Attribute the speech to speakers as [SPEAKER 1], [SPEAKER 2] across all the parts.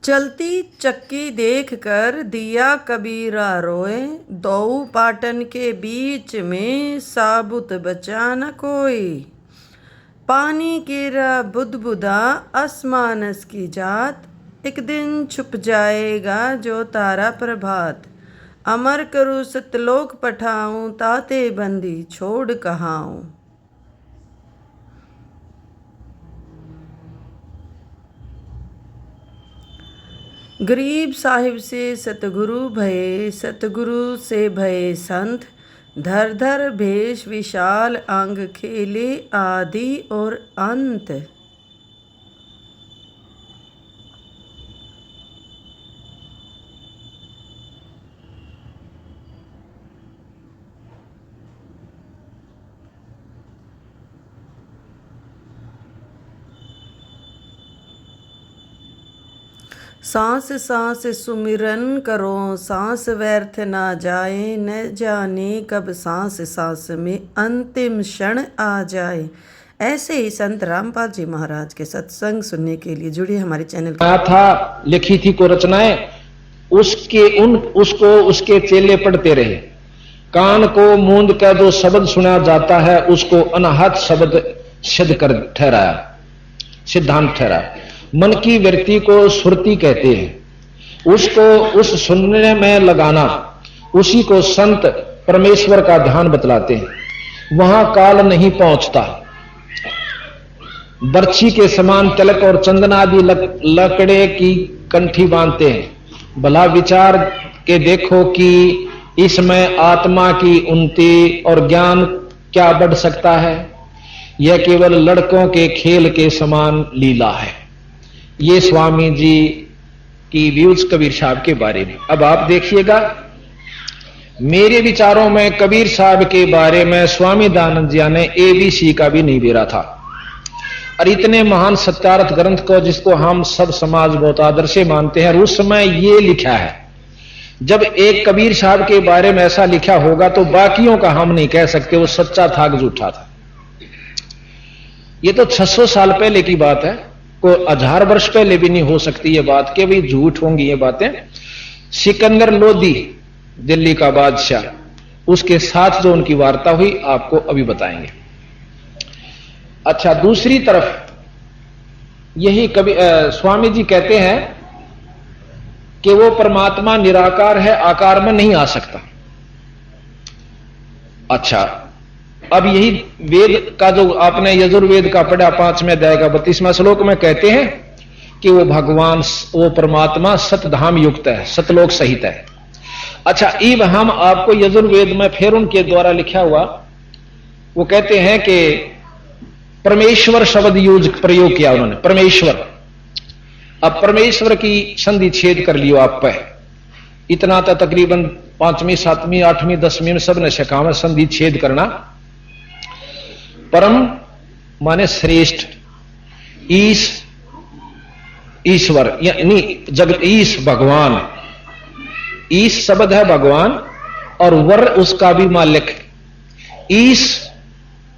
[SPEAKER 1] चलती चक्की देखकर दिया कबीरा रोए, दो पाटन के बीच में साबुत बचा न कोई। पानी गिरा बुदबुदा आसमानस की जात, एक दिन छुप जाएगा जो तारा प्रभात। अमर करूँ सतलोक पठाऊं, ताते बंदी छोड़ कहाऊं। गरीब साहिब से सतगुरु भये, सतगुरु से भये संत। धर धर भेष विशाल अंग, खेले आदि और अंत। सांस सांस सुमिरन करो, सांस व्यर्थ ना जाए। न जाने कब सांस सांस में अंतिम क्षण आ जाए। ऐसे ही संत रामपाल जी महाराज के सत्संग सुनने के लिए जुड़िए हमारे चैनल
[SPEAKER 2] आया था, लिखी थी को रचनाएं, उसको उसके चेले पढ़ते रहे। कान को मूंद कर जो शब्द सुना जाता है उसको अनाहत शब्द सिद्ध कर ठहराया, सिद्धांत ठहराया। मन की वृत्ति को सुरती कहते हैं, उसको उस सुनने में लगाना, उसी को संत परमेश्वर का ध्यान बतलाते हैं। वहां काल नहीं पहुंचता। बर्छी के समान तिलक और चंदन आदि लकड़े की कंठी बांधते हैं। भला विचार के देखो कि इसमें आत्मा की उन्नति और ज्ञान क्या बढ़ सकता है। यह केवल लड़कों के खेल के समान लीला है। ये स्वामी जी की व्यूज कबीर साहब के बारे में। अब आप देखिएगा, मेरे विचारों में कबीर साहब के बारे में स्वामी दयानंद जी ने ABC का भी नहीं बेरा था। और इतने महान सत्यार्थ ग्रंथ को जिसको हम सब समाज बहुत आदर से मानते हैं, उस समय ये लिखा है। जब एक कबीर साहब के बारे में ऐसा लिखा होगा तो बाकियों का हम नहीं कह सकते वो सच्चा था कि झूठा था। ये तो 600 साल पहले की बात है, को 1000 वर्ष पहले भी नहीं हो सकती ये बात कि भाई झूठ होंगी ये बातें। सिकंदर लोदी दिल्ली का बादशाह, उसके साथ जो उनकी वार्ता हुई आपको अभी बताएंगे। अच्छा, दूसरी तरफ यही कभी स्वामी जी कहते हैं कि वो परमात्मा निराकार है, आकार में नहीं आ सकता। अच्छा, अब यही वेद का जो आपने यजुर्वेद का पढ़ा 5वें अध्याय का 32वां श्लोक में कहते हैं कि वो भगवान, वो परमात्मा सतधाम युक्त है, सतलोक सहित है। अच्छा, इब हम आपको यजुर्वेद में फिर उनके द्वारा लिखा हुआ वो कहते हैं कि परमेश्वर शब्द प्रयोग किया उन्होंने, परमेश्वर। अब परमेश्वर की संधि छेद कर लियो आप पे। इतना तो तकरीबन 5वीं 7वीं 8वीं 10वीं में सबने सिखा में संधि छेद करना। परम माने श्रेष्ठ, ईश्वर यानी जगत, ईश भगवान, ईश शब्द है भगवान और वर उसका भी मालिक। ईश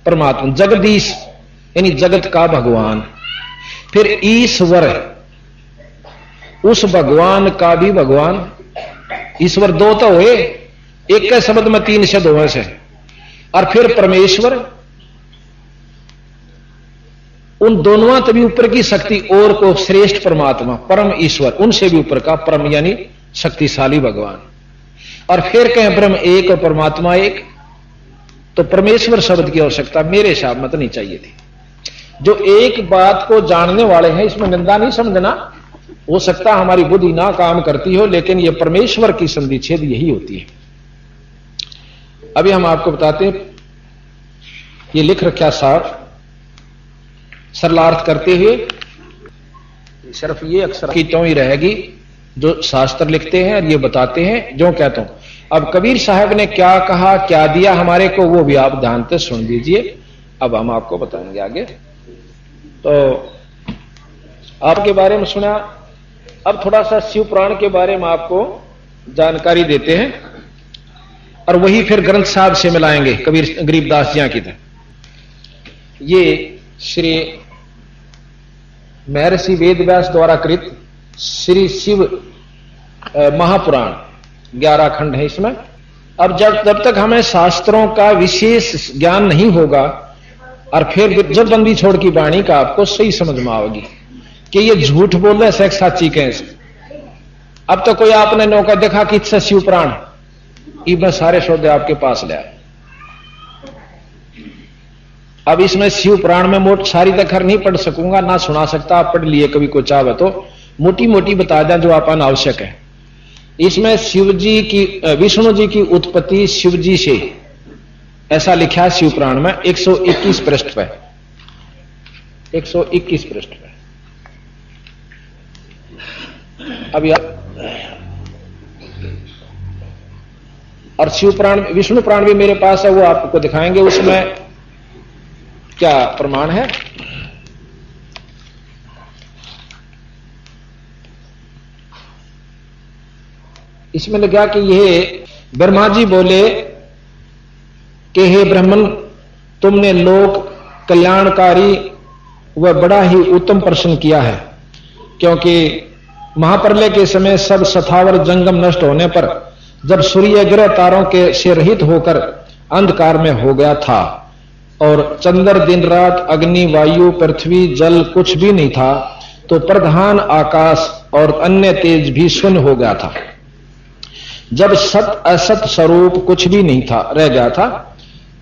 [SPEAKER 2] परमात्मा, जगदीश यानी जगत का भगवान। फिर ईश्वर, उस भगवान का भी भगवान। ईश्वर दो तो हुए, एक के शब्द में 3 शब्द हुए से। और फिर परमेश्वर, उन दोनों से भी ऊपर की शक्ति और को श्रेष्ठ परमात्मा, परम ईश्वर, उनसे भी ऊपर का परम यानी शक्तिशाली भगवान। और फिर कहें ब्रह्म एक और परमात्मा एक, तो परमेश्वर शब्द की आवश्यकता मेरे हिसाब में तो नहीं चाहिए थी। जो एक बात को जानने वाले हैं इसमें निंदा नहीं समझना। हो सकता हमारी बुद्धि ना काम करती हो, लेकिन यह परमेश्वर की संधि छेद यही होती है। अभी हम आपको बताते हैं, ये लिख रखा साहब सरलार्थ करते हुए, सिर्फ ये अक्सर की तो ही रहेगी जो शास्त्र लिखते हैं और ये बताते हैं जो कहता हूं। अब कबीर साहब ने क्या कहा, क्या दिया हमारे को, वो भी आप ध्यान से सुन लीजिए। अब हम आपको बताएंगे आगे। तो आपके बारे में सुना, अब थोड़ा सा शिव पुराण के बारे में आपको जानकारी देते हैं और वही फिर ग्रंथ साहब से मिलाएंगे कबीर गरीबदास जी की तरह। ये श्री महर्षि वेद व्यास द्वारा कृत श्री शिव महापुराण 11 खंड है इसमें। अब जब तक हमें शास्त्रों का विशेष ज्ञान नहीं होगा और फिर जब बंदी छोड़ की वाणी का आपको सही समझ में आएगी कि ये झूठ बोल रहे सेक्स साची कैसे। अब तो कोई आपने नौका देखा कि इससे शिव पुराण ये मैं सारे शब्द आपके पास ले आया। अब इसमें शिव पुराण में मोट सारी तखर नहीं पढ़ सकूंगा ना सुना सकता, आप पढ़ लिए कभी को चाहे तो मोटी मोटी बता दें जो आपन आवश्यक है। इसमें शिव जी की विष्णु जी की उत्पत्ति शिव जी से ऐसा लिखा है शिव पुराण में 121 पृष्ठ पे, 121 पृष्ठ पे। अब और शिव पुराण विष्णु पुराण भी मेरे पास है, वो आपको दिखाएंगे उसमें क्या प्रमाण है। इसमें लिखा कि यह ब्रह्मा जी बोले कि हे ब्राह्मण, तुमने लोक कल्याणकारी व बड़ा ही उत्तम प्रश्न किया है, क्योंकि महाप्रलय के समय सब सथावर जंगम नष्ट होने पर जब सूर्य ग्रह तारों के से रहित होकर अंधकार में हो गया था और चंद्र दिन रात अग्नि वायु पृथ्वी जल कुछ भी नहीं था, तो प्रधान आकाश और अन्य तेज भी शून्य हो गया था। जब सत असत स्वरूप कुछ भी नहीं था रह गया था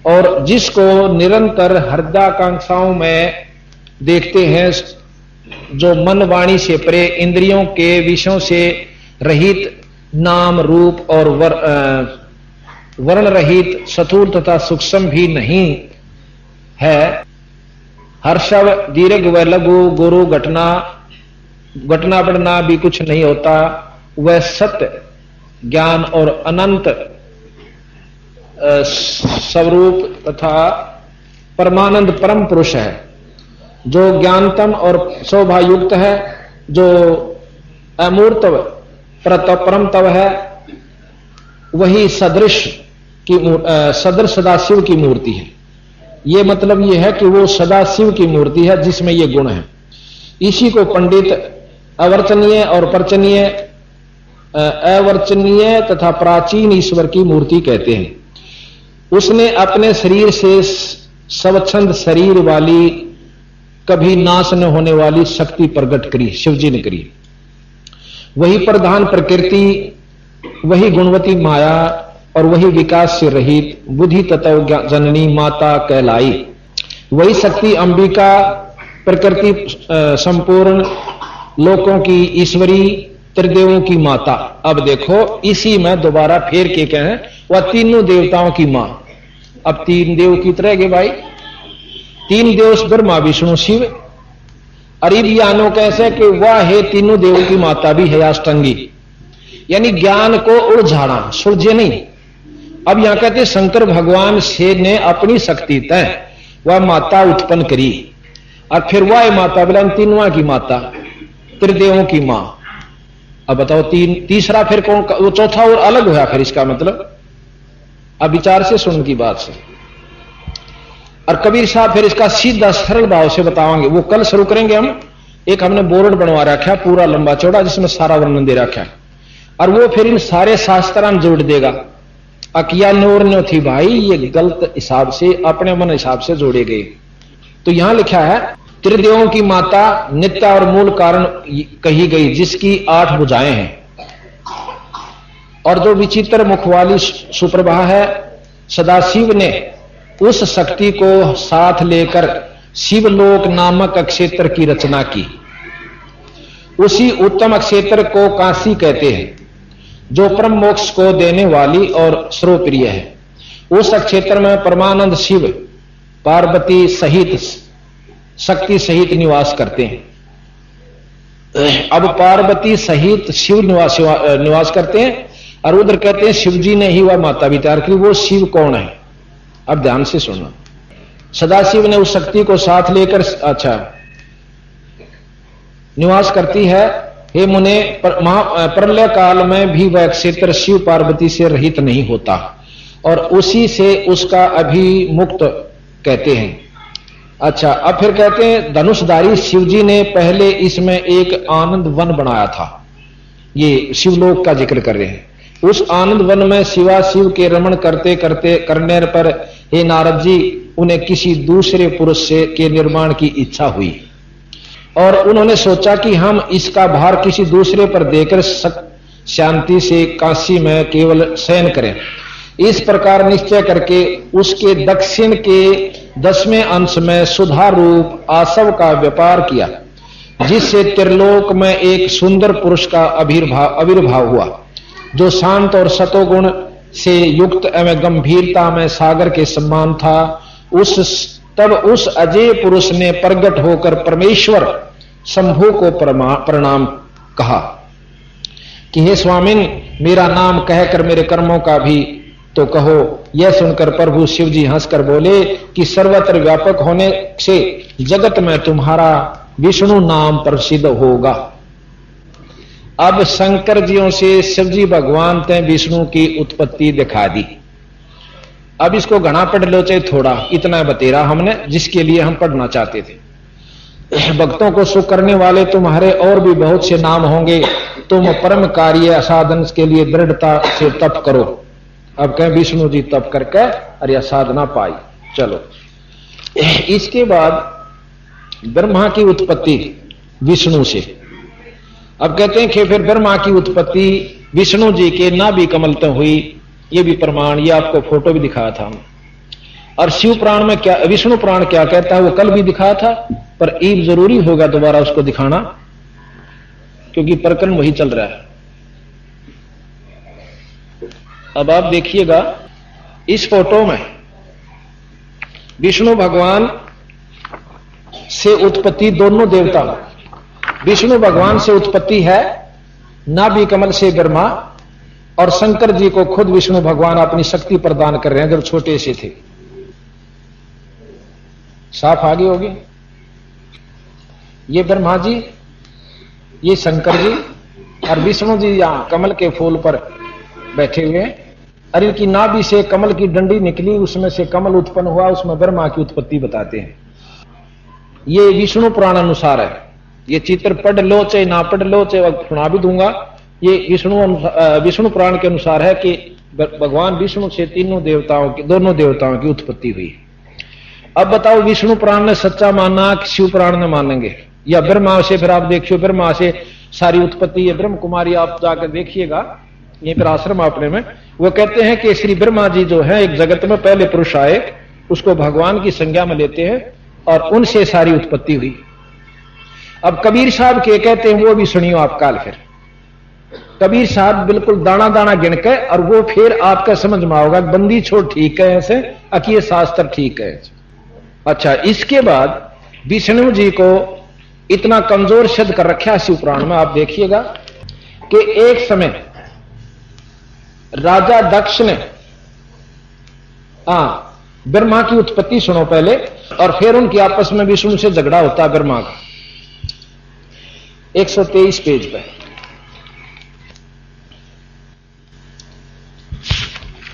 [SPEAKER 2] और जिसको निरंतर हृदयाकांक्षाओं में देखते हैं, जो मन वाणी से परे इंद्रियों के विषयों से रहित नाम रूप और वर्ण रहित स्थूल तथा सूक्ष्म भी नहीं है, हर्षव दीर्घ व लघु गुरु घटना बढ़ना भी कुछ नहीं होता, वह सत्य ज्ञान और अनंत स्वरूप तथा परमानंद परम पुरुष है, जो ज्ञानतम और शोभायुक्त है, जो अमूर्त परम तव है, वही सदृश सदाशिव की मूर्ति है। ये मतलब ये है कि वो सदाशिव की मूर्ति है जिसमें ये गुण है। इसी को पंडित अवर्चनीय और पर्चनीय अवर्चनीय तथा प्राचीन ईश्वर की मूर्ति कहते हैं। उसने अपने शरीर से स्वच्छंद शरीर वाली कभी नाश न होने वाली शक्ति प्रकट करी, शिवजी ने करी। वही प्रधान प्रकृति, वही गुणवती माया और वही विकास से रहित बुद्धि तत्व जननी माता कहलाई। वही शक्ति अंबिका प्रकृति संपूर्ण लोकों की ईश्वरी त्रिदेवों की माता। अब देखो इसी में दोबारा फेर के कहें वह तीनों देवताओं की मां। अब तीन देव की तरह के भाई, तीन देव ब्रह्मा विष्णु शिव। अरिब यानो कैसे कि वह है तीनों देवों की माता भी है अष्टांगी, यानी ज्ञान को उलझाना, सुलझे नहीं। अब यहां कहते शंकर भगवान से ने अपनी शक्ति तय वह माता उत्पन्न करी और फिर वह माता बोला तीनों की माता, त्रिदेवों की मां। अब बताओ तीसरा फिर कौन, वो चौथा और अलग हुआ फिर इसका मतलब। अब विचार से सुन की बात से। और कबीर साहब फिर इसका सीधा सरल भाव से बताएंगे, वो कल शुरू करेंगे हम। एक हमने बोर्ड बनवा रखा पूरा लंबा चौड़ा जिसमें सारा वर्णन दे रखा है और वो फिर इन सारे शास्त्रां जोड़ देगा। अकिया नोर न्यो थी भाई, ये गलत हिसाब से अपने मन हिसाब से जोड़े गए। तो यहां लिखा है त्रिदेवों की माता नित्य और मूल कारण कही गई, जिसकी 8 भुजाएं हैं और जो विचित्र मुख वाली सुप्रभा है। सदाशिव ने उस शक्ति को साथ लेकर शिवलोक नामक क्षेत्र की रचना की। उसी उत्तम क्षेत्र को काशी कहते हैं, जो परम मोक्ष को देने वाली और सर्वप्रिय है। उस क्षेत्र में परमानंद शिव पार्वती सहित शक्ति सहित निवास करते हैं। अब पार्वती सहित शिव निवास करते हैं और उधर कहते हैं शिवजी ने ही वह माता विचार की। वो शिव कौन है? अब ध्यान से सुनना। सदाशिव ने उस शक्ति को साथ लेकर निवास करती है। हे मुने, प्रलय काल में भी वह क्षेत्र शिव पार्वती से रहित नहीं होता और उसी से उसका अभिमुक्त कहते हैं। अच्छा, अब फिर कहते हैं धनुषधारी शिवजी ने पहले इसमें एक आनंद वन बनाया था। ये शिवलोक का जिक्र कर रहे हैं। उस आनंद वन में शिवा शिव के रमण करते करते करने पर हे नारद जी, उन्हें किसी दूसरे पुरुष से के निर्माण की इच्छा हुई और उन्होंने सोचा कि हम इसका भार किसी दूसरे पर देकर शांति से काशी में केवल शयन करें। इस प्रकार निश्चय करके उसके दक्षिण के 10वें अंश में सुधा रूप आसव का व्यापार किया, जिससे त्रिलोक में एक सुंदर पुरुष का आविर्भाव हुआ, जो शांत और सतोगुण से युक्त एवं गंभीरता में सागर के समान था। तब उस अजय पुरुष ने प्रकट होकर परमेश्वर शंभु को प्रणाम कहा कि हे स्वामिन, मेरा नाम कहकर मेरे कर्मों का भी तो कहो। यह सुनकर प्रभु शिव जी हंसकर बोले कि सर्वत्र व्यापक होने से जगत में तुम्हारा विष्णु नाम प्रसिद्ध होगा। अब शंकर जियों से शिवजी भगवान ने विष्णु की उत्पत्ति दिखा दी। अब इसको घना पढ़ लो चाहे थोड़ा, इतना बतेरा हमने जिसके लिए हम पढ़ना चाहते थे। भक्तों को सुख करने वाले तुम्हारे और भी बहुत से नाम होंगे। तुम परम कार्य साधन के लिए दृढ़ता से तप करो। अब कहें विष्णु जी तप करके अरे साधना पाई। चलो, इसके बाद ब्रह्मा की उत्पत्ति विष्णु से। अब कहते हैं कि फिर ब्रह्मा की उत्पत्ति विष्णु जी के नाभि कमल तक हुई। ये भी प्रमाण, ये आपको फोटो भी दिखाया था। और शिव पुराण में क्या, विष्णु पुराण क्या कहता है वो कल भी दिखाया था, पर ईब जरूरी होगा दोबारा उसको दिखाना, क्योंकि प्रकरण वही चल रहा है। अब आप देखिएगा इस फोटो में विष्णु भगवान से उत्पत्ति दोनों देवता, विष्णु भगवान से उत्पत्ति है नाभि कमल से ब्रह्मा, और शंकर जी को खुद विष्णु भगवान अपनी शक्ति प्रदान कर रहे हैं जब छोटे से थे। साफ आगे होगी। ये ब्रह्मा जी, ये शंकर जी और विष्णु जी यहां कमल के फूल पर बैठे हुए हैं। और इनकी नाभि से कमल की डंडी निकली, उसमें से कमल उत्पन्न हुआ, उसमें ब्रह्मा की उत्पत्ति बताते हैं। ये विष्णु पुराण अनुसार है। ये चित्र पढ़ लो चाहे ना पढ़ लो, चाहे सुना भी दूंगा। ये विष्णु पुराण के अनुसार है कि भगवान विष्णु से दोनों देवताओं की उत्पत्ति हुई। अब बताओ विष्णु पुराण ने सच्चा माना कि शिव पुराण ने मानेंगे, या ब्रह्मा से? फिर आप देखियो ब्रह्मा से सारी उत्पत्ति है। ब्रह्म कुमारी आप जाकर देखिएगा, यहीं पर आश्रम अपने में वो कहते हैं कि श्री ब्रह्मा जी जो है एक जगत में पहले पुरुष आए, उसको भगवान की संज्ञा में लेते हैं और उनसे सारी उत्पत्ति हुई। अब कबीर साहब के कहते हैं वो भी सुनियो आप काल। फिर कबीर साहब बिल्कुल दाना दाना गिन के, और वो फिर आपका समझ में आओगा बंदी छोड़ ठीक है ऐसे, अकीय शास्त्र ठीक है। अच्छा, इसके बाद विष्णु जी को इतना कमजोर सिद्ध कर रखा शिव पुराण में। आप देखिएगा कि एक समय राजा दक्ष ने, ब्रह्मा की उत्पत्ति सुनो पहले, और फिर उनकी आपस में विष्णु से झगड़ा होता है ब्रह्मा का। 123 पेज पे।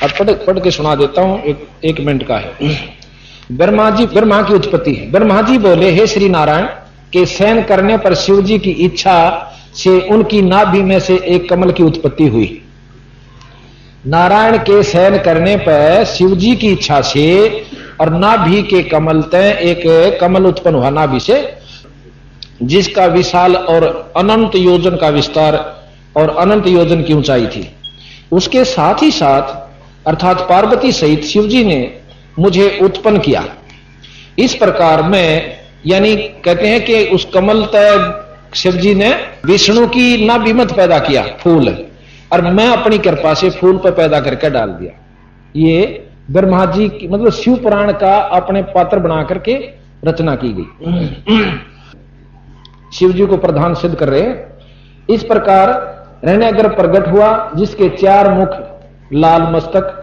[SPEAKER 2] अब पढ़ के सुना देता हूं, एक मिनट का है। ब्रह्मा की उत्पत्ति है। ब्रह्मा जी बोले, हे श्री नारायण, के शयन करने पर शिव जी की इच्छा से उनकी नाभि में से एक कमल की उत्पत्ति हुई। नारायण के शयन करने पर शिव जी की इच्छा से और नाभि के कमल तय एक कमल उत्पन्न हुआ नाभि से, जिसका विशाल और अनंत योजन का विस्तार और अनंत योजन की ऊंचाई थी। उसके साथ ही साथ अर्थात पार्वती सहित शिव जी ने मुझे उत्पन्न किया। इस प्रकार मैं, यानी कहते हैं कि उस कमल तय शिव जी ने विष्णु की नाभि में पैदा किया फूल, और मैं अपनी कृपा से फूल पर पैदा करके डाल दिया। ये ब्रह्मा जी की, मतलब शिव पुराण का अपने पात्र बना करके रचना की गई। शिव जी को प्रधान सिद्ध कर रहे हैं। इस प्रकार रहने अगर प्रकट हुआ, जिसके 4 मुख, लाल मस्तक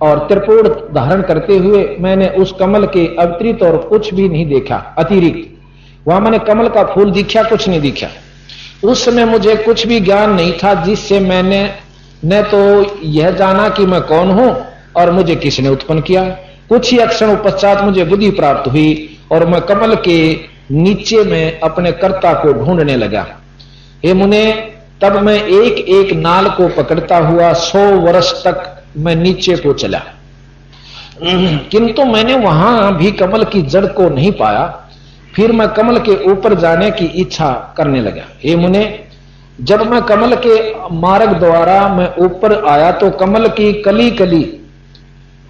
[SPEAKER 2] और त्रिपुर धारण करते हुए मैंने उस कमल के अतिरिक्त और कुछ भी नहीं देखा। अतिरिक्त वहां मैंने कमल का फूल दिखा, कुछ नहीं दिखा। उस समय मुझे कुछ भी ज्ञान नहीं था, जिससे मैंने न तो यह जाना कि मैं कौन हूं और मुझे किसने उत्पन्न किया, कुछ ही क्षण पश्चात मुझे बुद्धि प्राप्त हुई और मैं कमल के नीचे में अपने कर्ता को ढूंढने लगा। हे मुने, तब मैं एक एक नाल को पकड़ता हुआ 100 वर्ष तक मैं नीचे को चला, किंतु मैंने वहां भी कमल की जड़ को नहीं पाया। फिर मैं कमल के ऊपर जाने की इच्छा करने लगा। हे मुने, जब मैं कमल के मार्ग द्वारा मैं ऊपर आया तो कमल की कली कली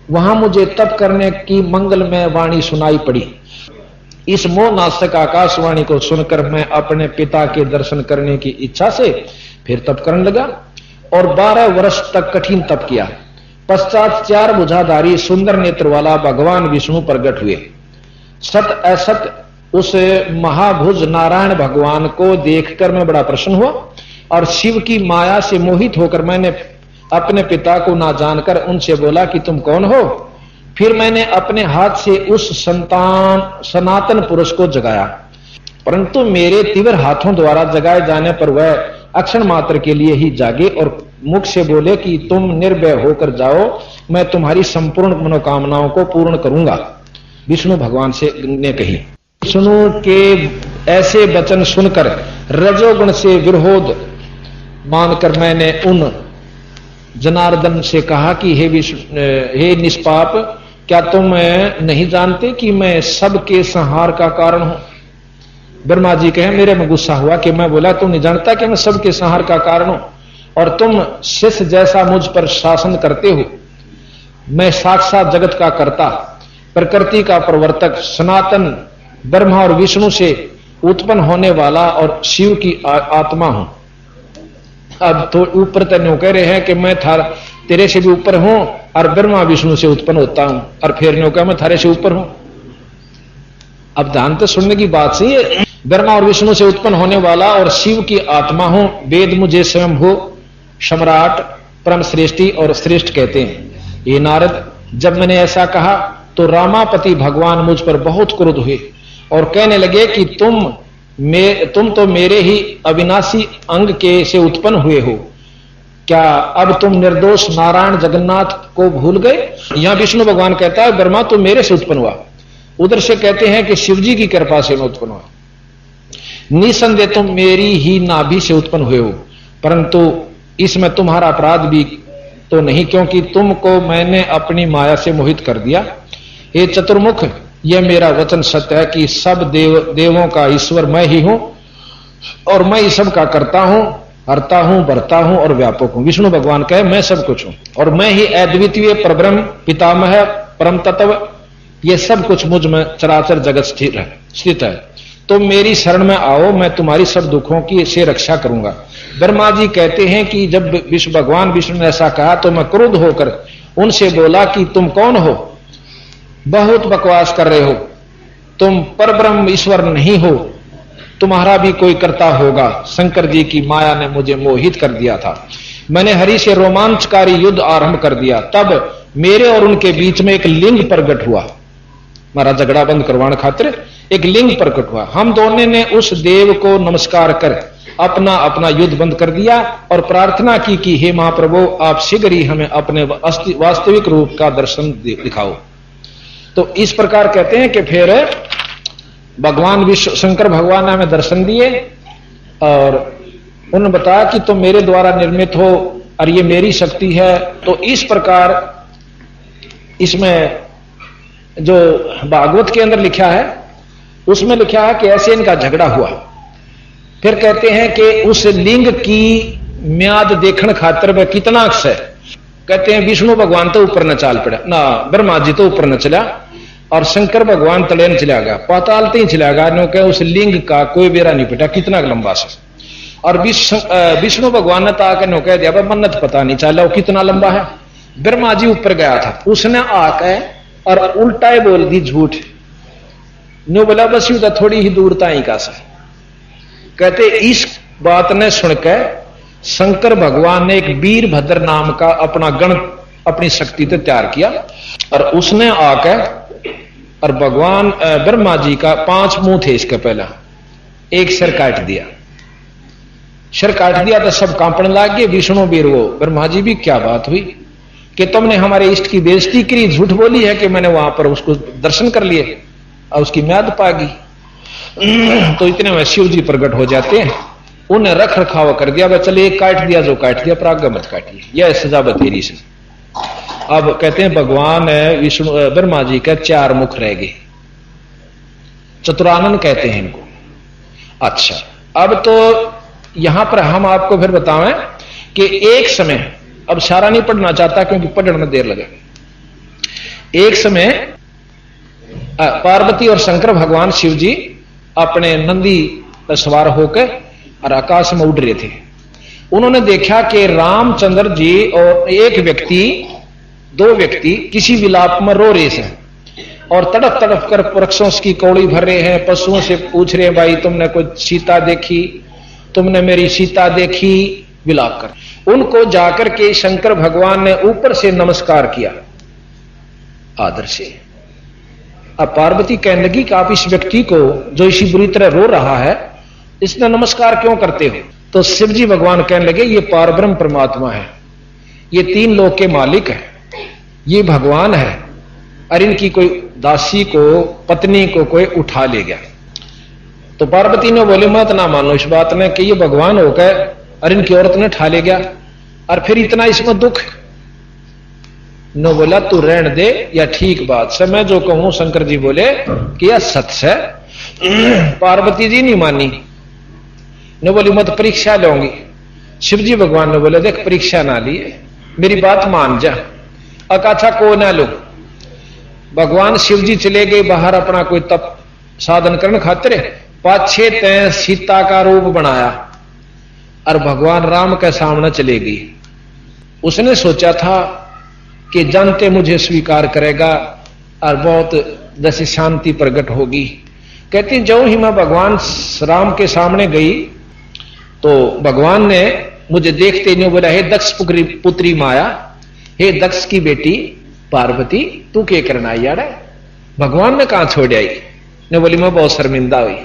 [SPEAKER 2] वहां मुझे तप करने की मंगलमय वाणी सुनाई पड़ी। इस मोह नाशक आकाशवाणी को सुनकर मैं अपने पिता के दर्शन करने की इच्छा से फिर तप करने लगा और 12 वर्ष तक कठिन तप किया। पश्चात 4 भुजाधारी सुंदर नेत्र वाला भगवान विष्णु प्रकट हुए। सत असत उस महाभुज नारायण भगवान को देखकर मैं बड़ा प्रसन्न हुआ और शिव की माया से मोहित होकर मैंने अपने पिता को ना जानकर उनसे बोला कि तुम कौन हो। फिर मैंने अपने हाथ से उस सनातन पुरुष को जगाया, परंतु मेरे तीव्र हाथों द्वारा जगाए जाने पर वह अक्षण मात्र के लिए ही जागे और मुख से बोले कि तुम निर्भय होकर जाओ, मैं तुम्हारी संपूर्ण मनोकामनाओं को पूर्ण करूंगा। विष्णु भगवान से ने कही। विष्णु के ऐसे वचन सुनकर रजोगुण से विरोध मानकर मैंने उन जनार्दन से कहा कि हे निष्पाप, क्या तुम नहीं जानते कि मैं सबके संहार का कारण हूं? ब्रह्मा जी कहे, मेरे में गुस्सा हुआ कि मैं बोला तुम नहीं जानता कि मैं सबके संहार का कारण हूं और तुम शिष्य जैसा मुझ पर शासन करते हो। मैं साक्षात जगत का कर्ता, प्रकृति का प्रवर्तक, सनातन ब्रह्मा और विष्णु से उत्पन्न होने वाला और शिव की आत्मा हूं। अब तो ऊपर तक कह रहे हैं कि मैं तेरे से भी ऊपर हूं और ब्रह्मा विष्णु से उत्पन्न होता हूं, और फिर न्यू कहा मैं थारे से ऊपर हूं। अब ध्यान तो सुनने की बात सही है। ब्रह्मा और विष्णु से उत्पन्न होने वाला और शिव की आत्मा हूं। वेद मुझे स्वयंभू, सम्राट, परम श्रेष्ठी और श्रेष्ठ कहते हैं। ये नारद, जब मैंने ऐसा कहा तो रामापति भगवान मुझ पर बहुत क्रोध हुए और कहने लगे कि तुम तो मेरे ही अविनाशी अंग के से उत्पन्न हुए हो। क्या अब तुम निर्दोष नारायण जगन्नाथ को भूल गए? यहां विष्णु भगवान कहता है ब्रह्मा तुम मेरे से उत्पन्न हुआ, उधर से कहते हैं कि शिवजी की कृपा से मैं उत्पन्न हुआ। निसंदेह तुम मेरी ही नाभि से उत्पन्न हुए हो, परंतु इसमें तुम्हारा अपराध भी तो नहीं, क्योंकि तुमको मैंने अपनी माया से मोहित कर दिया। हे चतुर्मुख, यह मेरा वचन सत्य है कि सब देवों का ईश्वर मैं ही हूं और मैं ही सब का करता हूं, हरता हूं, भरता हूं और व्यापक हूं। विष्णु भगवान कहे मैं सब कुछ हूं और मैं ही अद्वितीय परब्रह्म, पितामह, परम तत्व, ये सब कुछ मुझ में चराचर जगत स्थित है। तो मेरी शरण में आओ, मैं तुम्हारी सब दुखों की से रक्षा करूंगा। ब्रह्मा जी कहते हैं कि जब भगवान विष्णु ने ऐसा कहा तो मैं क्रोध होकर उनसे बोला कि तुम कौन हो? बहुत बकवास कर रहे हो, तुम परब्रह्म ईश्वर नहीं हो, तुम्हारा भी कोई कर्ता होगा। शंकर जी की माया ने मुझे मोहित कर दिया था। मैंने हरि से रोमांचकारी युद्ध आरंभ कर दिया। तब मेरे और उनके बीच में एक लिंग प्रकट हुआ। हमारा झगड़ा बंद करवाने खातिर एक लिंग प्रकट हुआ। हम दोनों ने उस देव को नमस्कार कर अपना अपना युद्ध बंद कर दिया और प्रार्थना की कि हे महाप्रभु, आप शीघ्र ही हमें अपने वास्तविक रूप का दर्शन दिखाओ। तो इस प्रकार कहते हैं कि फिर भगवान विष्णु शंकर भगवान ने हमें दर्शन दिए और उन्होंने बताया कि तुम मेरे द्वारा निर्मित हो और ये मेरी शक्ति है। तो इस प्रकार इसमें जो भागवत के अंदर लिखा है उसमें लिखा है कि ऐसे इनका झगड़ा हुआ। फिर कहते हैं कि उस लिंग की म्याद देखने खातिर वह कितना अक्स है। कहते हैं विष्णु भगवान तो ऊपर न चाल पड़ा ना, ब्रह्मा जी तो ऊपर न चला और शंकर भगवान तले न चला गया, पाताल ही चला गया। नो कह उस लिंग का कोई बेरा नहीं पिटा, कितना लंबा से। और विष्णु भगवान ने ताके नो कह दिया मन्नत पता नहीं चला वो कितना लंबा है। ब्रह्मा जी ऊपर गया था, उसने आके और उल्टा ही बोल दी झूठ। नो बोला बस यू थोड़ी ही दूरता ही का से। कहते इस बात ने सुनकर शंकर भगवान ने एक वीरभद्र नाम का अपना गण अपनी शक्ति से तैयार किया और उसने आकर और भगवान ब्रह्मा जी का 5 मुंह थे इसके पहला, एक सिर काट दिया। सिर काट दिया तो सब कांपने लग गए। विष्णु वीर वो ब्रह्मा जी भी क्या बात हुई, कि तुमने हमारे इष्ट की बेइज्जती करी, झूठ बोली है कि मैंने वहां पर उसको दर्शन कर लिए और उसकी म्याद पागी। तो इतने में शिव जी प्रकट हो जाते हैं, उन्हें रख रखाव कर दिया, भाई चले एक काट दिया जो काट दिया, पर आगे मत काटिए, यह सजा बतेरी से। अब कहते हैं भगवान विष्णु ब्रह्मा जी के 4 मुख रह गए, चतुरानन कहते हैं इनको। अच्छा, अब तो यहां पर हम आपको फिर बतावें कि एक समय, अब सारा नहीं पढ़ना चाहता क्योंकि पढ़ने में देर लगे। एक समय पार्वती और शंकर भगवान शिव जी अपने नंदी पर सवार होकर और आकाश में उड़ रहे थे। उन्होंने देखा कि रामचंद्र जी और एक व्यक्ति, 2 व्यक्ति किसी विलाप में रो रहे हैं और तड़प तड़प कर वृक्षों की कौड़ी भर रहे हैं, पशुओं से पूछ रहे हैं, भाई तुमने कोई सीता देखी, तुमने मेरी सीता देखी, विलाप कर। उनको जाकर के शंकर भगवान ने ऊपर से नमस्कार किया आदर से। अब पार्वती कहने लगी कि आप इस व्यक्ति को जो इसी बुरी तरह रो रहा है, इसने नमस्कार क्यों करते हो? तो शिव जी भगवान कहने लगे, ये पारब्रह्म परमात्मा है, ये 3 लोक के मालिक है, ये भगवान है, और इनकी कोई दासी को, पत्नी को कोई उठा ले गया। तो पार्वती ने बोले, मत ना मानो इस बात में कि ये भगवान होकर और इनकी औरत ने उठा ले गया, और फिर इतना इसमें दुख। नो बोला तू रहने दे, या ठीक बात से मैं जो कहूं। शंकर जी बोले कि यह सत्य है। पार्वती जी नहीं मानी, ने बोली मत परीक्षा लूंगी। शिव जी भगवान ने बोले, देख परीक्षा ना लिए, मेरी बात मान जा, अकाछा को ना लो। भगवान शिव जी चले गए बाहर अपना कोई तप साधन करने खातिर, पाछे तय सीता का रूप बनाया और भगवान राम के सामने चले गई। उसने सोचा था कि जानते मुझे स्वीकार करेगा और बहुत जैसे शांति प्रकट होगी। कहती जो ही मैं भगवान राम के सामने गई तो भगवान ने मुझे देखते नहीं बोला, हे दक्ष पुत्री माया, हे दक्ष की बेटी पार्वती, तू क्या करना आई यार? भगवान ने कहां छोड़ आई? ने बोली मैं बहुत शर्मिंदा हुई,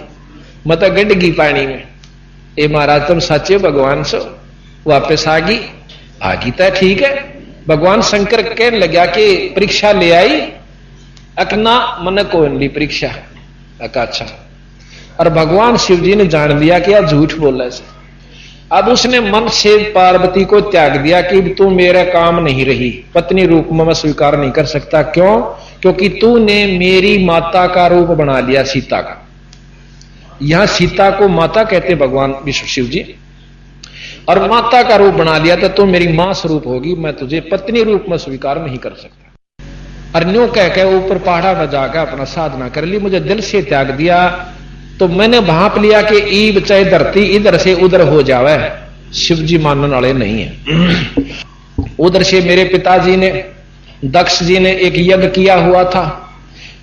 [SPEAKER 2] मैं तो गड्ढ गई पानी में। ए महाराज तुम सच्चे भगवान सो? वापस आ गई तो ठीक है। भगवान शंकर कहने लगा कि परीक्षा ले आई? अकना मन कौन ली परीक्षा? अच्छा। और भगवान शिव जी ने जान लिया कि यह झूठ बोला है। अब उसने मन से पार्वती को त्याग दिया कि तू मेरा काम नहीं रही, पत्नी रूप में मैं स्वीकार नहीं कर सकता। क्यों? क्योंकि तूने मेरी माता का रूप बना लिया, सीता का। यहां सीता को माता कहते भगवान विष्णु शिव जी, और माता का रूप बना लिया तो तू मेरी मां स्वरूप होगी, मैं तुझे पत्नी रूप में स्वीकार नहीं कर सकता। और न्यू कह के ऊपर पहाड़ा में जाकर अपना साधना कर ली, मुझे दिल से त्याग दिया। तो मैंने भाप लिया कि ईब चाहे धरती इधर से उधर हो जावे। शिव जी मानने वाले नहीं है। उधर से मेरे पिताजी ने, दक्ष जी ने एक यज्ञ किया हुआ था।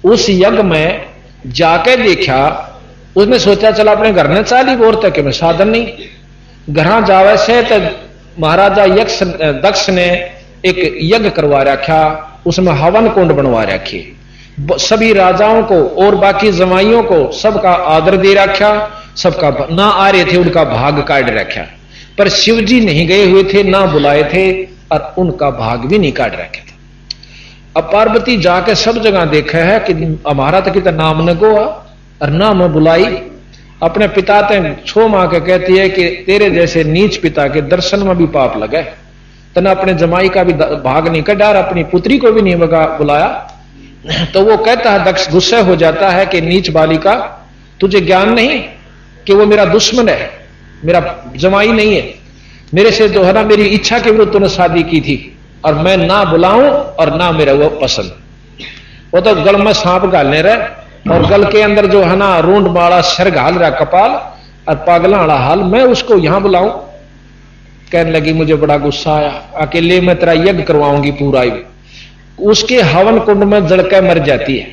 [SPEAKER 2] उस यज्ञ में जाके देखा, उसने सोचा चला अपने घर ने चाली बोर तक में साधन नहीं, घर जावे से तो महाराजा दक्ष ने एक यज्ञ करवा रखा, उसमें हवन कुंड बनवा रखे, सभी राजाओं को और बाकी जमाइयों को सबका आदर दे रखा, सबका ना आ रहे थे उनका भाग काट रखा। पर शिव जी नहीं गए हुए थे, ना बुलाए थे और उनका भाग भी नहीं काट रखे थे। अब पार्वती जाके सब जगह देखा है कि हमारा तो कितना नाम न गोआ और ना मैं बुलाई। अपने पिता ते छो मां के कहती है कि तेरे जैसे नीच पिता के दर्शन में भी पाप लगे, तना अपने जमाई का भी भाग नहीं कटा और अपनी पुत्री को भी नहीं बुलाया। तो वो कहता है, दक्ष गुस्से हो जाता है कि नीच बालिका, तुझे ज्ञान नहीं कि वो मेरा दुश्मन है, मेरा जमाई नहीं है, मेरे से जो है ना मेरी इच्छा के विरुद्ध तूने शादी की थी और मैं ना बुलाऊं और ना मेरा वो पसंद। वो तो गल में सांप गालने रहे और गल के अंदर जो है ना रूंड माड़ा सर घाल रहा कपाल और पागला वाला हाल, मैं उसको यहां बुलाऊं? कहने लगी मुझे बड़ा गुस्सा आया, अकेले मैं तेरा यज्ञ करवाऊंगी पूरा ही। उसके हवन कुंड में जड़कर मर जाती है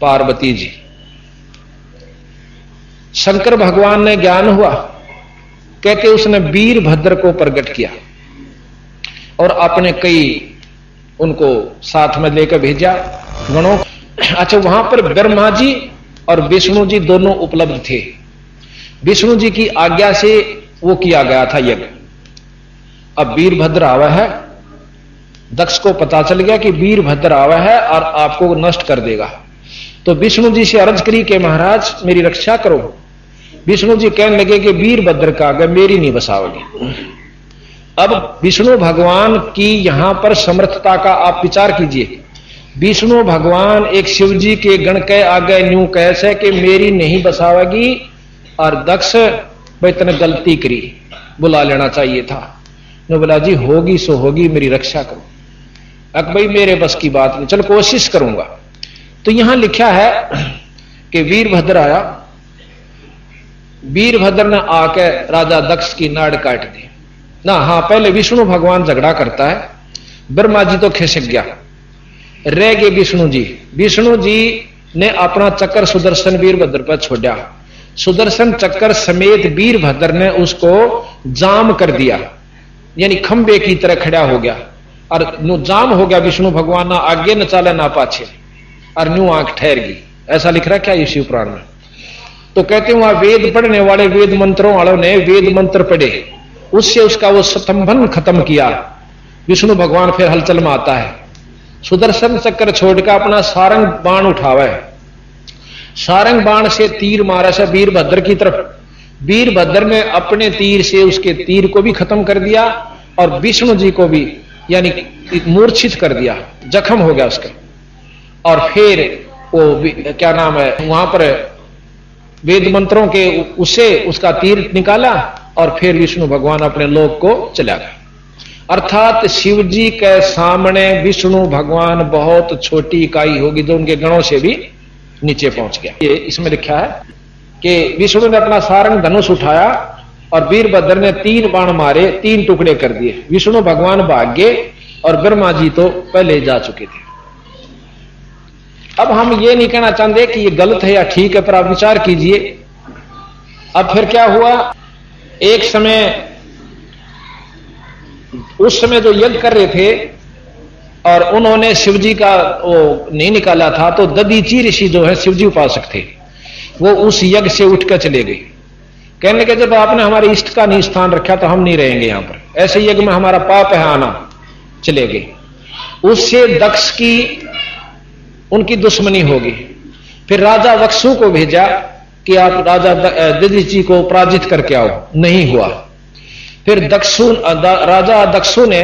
[SPEAKER 2] पार्वती जी। शंकर भगवान ने ज्ञान हुआ, कहते उसने वीरभद्र को प्रकट किया और अपने कई उनको साथ में लेकर भेजा गणों। अच्छा, वहां पर ब्रह्मा जी और विष्णु जी दोनों उपलब्ध थे। विष्णु जी की आज्ञा से वो किया गया था यज्ञ। अब वीरभद्र आवा है दक्ष को पता चल गया कि वीरभद्र आवा है और आपको नष्ट कर देगा। तो विष्णु जी से अर्ज करी कि महाराज मेरी रक्षा करो। विष्णु जी कहने लगे कि वीरभद्र का आगे मेरी नहीं बसाओगे। अब विष्णु भगवान की यहां पर समर्थता का आप विचार कीजिए। विष्णु भगवान एक शिव जी के गण के आगे न्यू कैसे कि मेरी नहीं बसावेगी, और दक्ष भाई तने गलती करी, बुला लेना चाहिए था। ने बोला जी होगी सो होगी, मेरी रक्षा करो। अब भाई मेरे बस की बात नहीं, चल कोशिश करूंगा। तो यहां लिखा है कि वीरभद्र आया, वीरभद्र ने आके राजा दक्ष की नाड़ काट दी ना। हाँ, पहले विष्णु भगवान झगड़ा करता है, ब्रह्मा जी तो खिसक गया, रह गए विष्णु जी। विष्णु जी ने अपना चक्कर सुदर्शन वीरभद्र पर छोड़ा। सुदर्शन चक्कर समेत वीरभद्र ने उसको जाम कर दिया, यानी खंबे की तरह खड़ा हो गया, और न्यू जाम हो गया। विष्णु भगवान ना आगे न चाले ना पाछे, और न्यू आंख ठहर गई। ऐसा लिख रहा क्या ये शिव पुराण में? तो कहते हैं वहां वेद पढ़ने वाले वेद मंत्रों वालों ने वेद मंत्र पढ़े, उससे उसका वो स्तंभन खत्म किया। विष्णु भगवान फिर हलचल में आता है, सुदर्शन चक्कर छोड़कर अपना सारंग बाण उठावे, सारंग बाण से तीर मारा से वीरभद्र की तरफ। वीरभद्र ने अपने तीर से उसके तीर को भी खत्म कर दिया, और विष्णु जी को भी यानी मूर्छित कर दिया, जख्म हो गया उसका। और फिर वो क्या नाम है, वहां पर वेद मंत्रों के उससे उसका तीर निकाला, और फिर विष्णु भगवान अपने लोक को चला गया। अर्थात शिव जी के सामने विष्णु भगवान बहुत छोटी इकाई होगी, जो उनके गणों से भी नीचे पहुंच गया। ये इसमें लिखा है कि विष्णु ने अपना सारंग धनुष उठाया, और वीरभद्र ने 3 बाण मारे, 3 टुकड़े कर दिए। विष्णु भगवान भाग गए, और ब्रह्मा जी तो पहले जा चुके थे। अब हम ये नहीं कहना चाहते कि ये गलत है या ठीक है, पर आप विचार कीजिए। अब फिर क्या हुआ, एक समय उस समय जो यज्ञ कर रहे थे और उन्होंने शिवजी का वो नहीं निकाला था, तो दधीची ऋषि जो है शिवजी उपासक थे, वो उस यज्ञ से उठकर चले गए। कहने लगे जब आपने हमारे इष्ट का नहीं स्थान रखा तो हम नहीं रहेंगे यहां पर, ऐसे यज्ञ में हमारा पाप है आना। चले गए। उससे दक्ष की उनकी दुश्मनी होगी। फिर राजा वत्सु को भेजा कि आप राजा दधीची को पराजित करके आओ, नहीं हुआ। फिर राजा दक्षु ने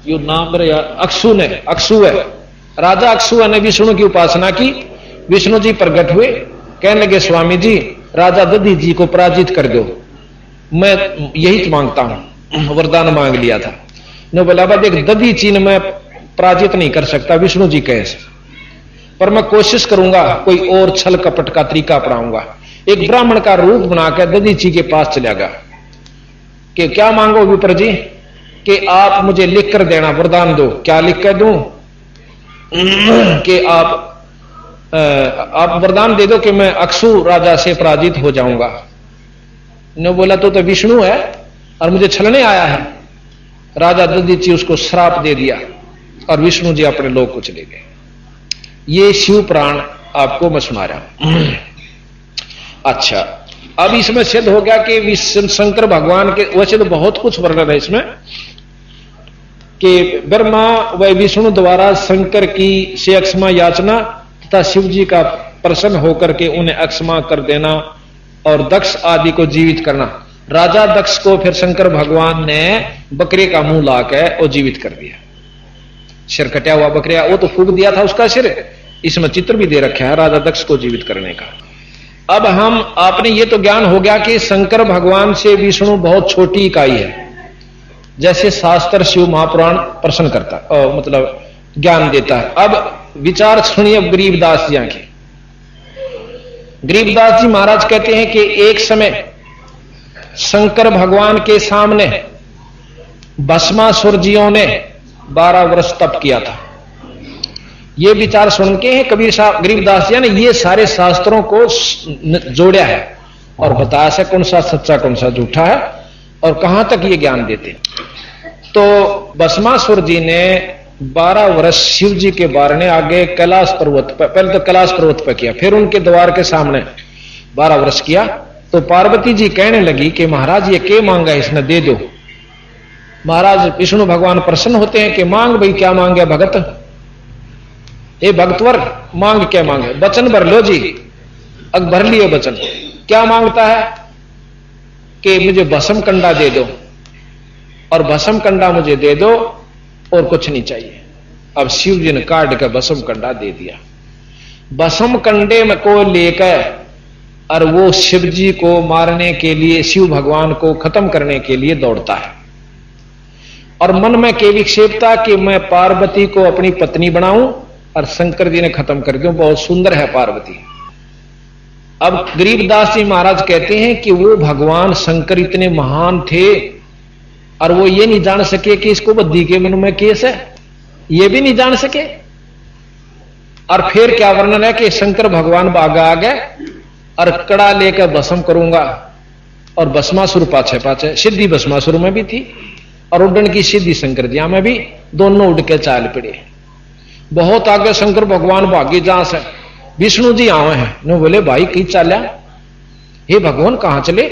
[SPEAKER 2] यो नाम अक्षु है, राजा अक्षु ने विष्णु की उपासना की। विष्णु जी प्रकट हुए, कहने लगे स्वामी जी राजा दधीची को पराजित कर दो, मैं यही मांगता हूं, वरदान मांग लिया था। ने बोला देख दधीची ने मैं पराजित नहीं कर सकता, विष्णु जी कैसे, पर मैं कोशिश करूंगा, कोई और छल कपट का तरीका अपनाऊंगा। एक ब्राह्मण का रूप बनाकर दधीची के पास चला गया कि क्या मांगो विप्र जी, कि आप मुझे लिख कर देना, वरदान दो। क्या लिख कर दूं? कि आप वरदान दे दो कि मैं अक्षु राजा से पराजित हो जाऊंगा। ने बोला तो विष्णु है और मुझे छलने आया है। राजा दधीची उसको श्राप दे दिया और विष्णु जी अपने लोक को चले गए। ये शिव पुराण आपको मैं सुना रहा हूं। अच्छा, अब इसमें सिद्ध हो गया कि शंकर भगवान के, वैसे तो बहुत कुछ वर्णन है इसमें, कि ब्रह्मा व विष्णु द्वारा शंकर की से अक्षमा याचना तथा शिव जी का प्रसन्न होकर के उन्हें अक्षमा कर देना और दक्ष आदि को जीवित करना। राजा दक्ष को फिर शंकर भगवान ने बकरे का मुंह लाकर और जीवित कर दिया। सिर कटा हुआ बकरिया, वो तो फूक दिया था उसका सिर। इसमें चित्र भी दे रखा है राजा दक्ष को जीवित करने का। अब हम आपने ये तो ज्ञान हो गया कि शंकर भगवान से विष्णु बहुत छोटी इकाई है, जैसे शास्त्र शिव महापुराण प्रश्न करता मतलब ज्ञान देता है। अब विचार सुनिए गरीबदास जी के। गरीबदास जी महाराज कहते हैं कि एक समय शंकर भगवान के सामने भस्मासुर जियों ने 12 वर्ष तप किया था। ये विचार सुन के कबीर साहब गरीबदास जी ने ये सारे शास्त्रों को जोड़ा है और बताया से कौन सा सच्चा कौन सा झूठा है और कहां तक ये ज्ञान देते। तो भस्मासुर जी ने 12 वर्ष शिव जी के बारे में आगे कैलाश पर्वत पर, पहले तो कैलाश पर्वत पर किया, फिर उनके द्वार के सामने 12 वर्ष किया। तो पार्वती जी कहने लगी कि महाराज ये क्या मांगा इसने, दे दो। महाराज विष्णु भगवान प्रसन्न होते हैं कि मांग भाई, क्या मांगे भगत, हे भक्तवर मांग क्या मांगे, वचन भर लो जी। अब भर लिए वचन। क्या मांगता है कि मुझे भस्म कंडा दे दो, और भस्म कंडा मुझे दे दो और कुछ नहीं चाहिए। अब शिव जी ने काट कर भस्म कंडा दे दिया। भस्म कंडे में को लेकर और वो शिव जी को मारने के लिए, शिव भगवान को खत्म करने के लिए दौड़ता है, और मन में के विक्षेपता कि मैं पार्वती को अपनी पत्नी बनाऊं और शंकर जी ने खत्म कर दूं। बहुत सुंदर है पार्वती। अब गरीबदास जी महाराज कहते हैं कि वो भगवान शंकर इतने महान थे और वो ये नहीं जान सके कि इसको बद्दी के मन में केस है, ये भी नहीं जान सके। और फिर क्या वर्णन है कि शंकर भगवान बागा आ गए और कड़ा लेकर भस्म करूंगा, और भस्मासुर पाछे पाछे, सिद्धि भस्मासुर में भी थी और उड्डन की सिद्धि शंकर जी में भी, दोनों उड़ के चाल पड़े। बहुत आगे शंकर भगवान भागी जहां से विष्णु जी आवे हैं। नो बोले भाई कहीं चाल्या, हे भगवान कहां चले?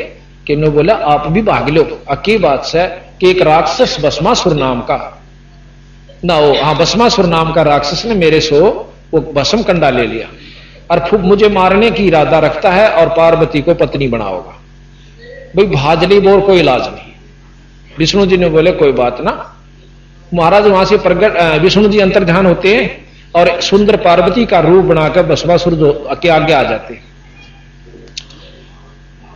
[SPEAKER 2] कि नो बोला आप भी भाग लो। अकी बात से कि एक राक्षस भस्मासुर नाम का ना हो, हाँ भस्मासुर नाम का राक्षस ने मेरे सो वो भस्म कंडा ले लिया और खूब मुझे मारने की इरादा रखता है और पार्वती को पत्नी बनाओगा। भाई भाजली बोर कोई इलाज नहीं। विष्णु जी ने बोले कोई बात ना। महाराज वहां से प्रगट विष्णु जी अंतर्ध्यान होते हैं और सुंदर पार्वती का रूप बनाकर भस्मासुर के आगे आ जाते।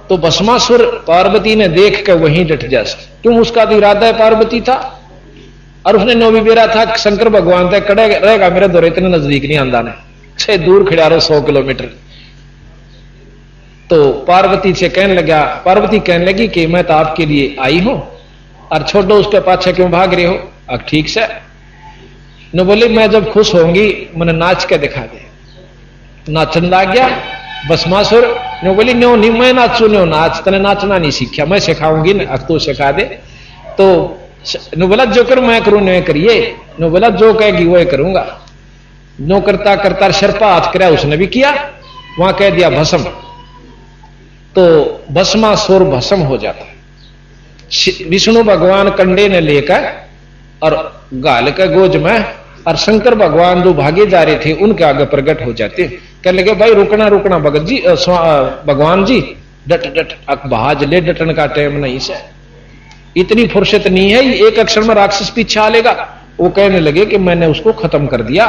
[SPEAKER 2] तो भस्मासुर पार्वती ने देख कर वहीं डट जैसा, क्यों उसका तो इरादा है पार्वती था और उसने नो भी बेरा था शंकर भगवान तक कड़े रहेगा मेरा दौरे इतने नजदीक नहीं आंदा ने, छह दूर खड़ा रहो 100 किलोमीटर। तो पार्वती से कहने लगा, पार्वती कहने लगी कि मैं तो आपके लिए आई हूं और छोड़ो उसके पाछे क्यों भाग रहे हो? अब ठीक से न बोले मैं जब खुश होंगी मैंने नाच के दिखा दे। नाचन लग गया भस्मासुर। न बोली न्यो नहीं मैं नाचू, न्यो नाच, तने नाचना नहीं सीखा, मैं सिखाऊंगी न, अब तो सिखा दे। तो नो बोला जो करूं मैं करूं, न्यो करिए। नो बोला जो कहेगी वो करूंगा। नो करता करता शर्पा हाथ कराया, उसने भी किया, वहां कह दिया भस्म। तो भस्मासुर भस्म हो जाता है। विष्णु भगवान कंडे ने लेकर और गाल के गोज में, और शंकर भगवान जो भागे जा रहे थे उनके आगे प्रकट हो जाते। कहने लगे भाई रुकना रुकना भगत जी, भगवान जी डट डट, बहाज ले, डटन का टाइम नहीं से, इतनी फुर्सत नहीं है, एक अक्षर में राक्षस पीछे आ लेगा। वो कहने लगे कि मैंने उसको खत्म कर दिया।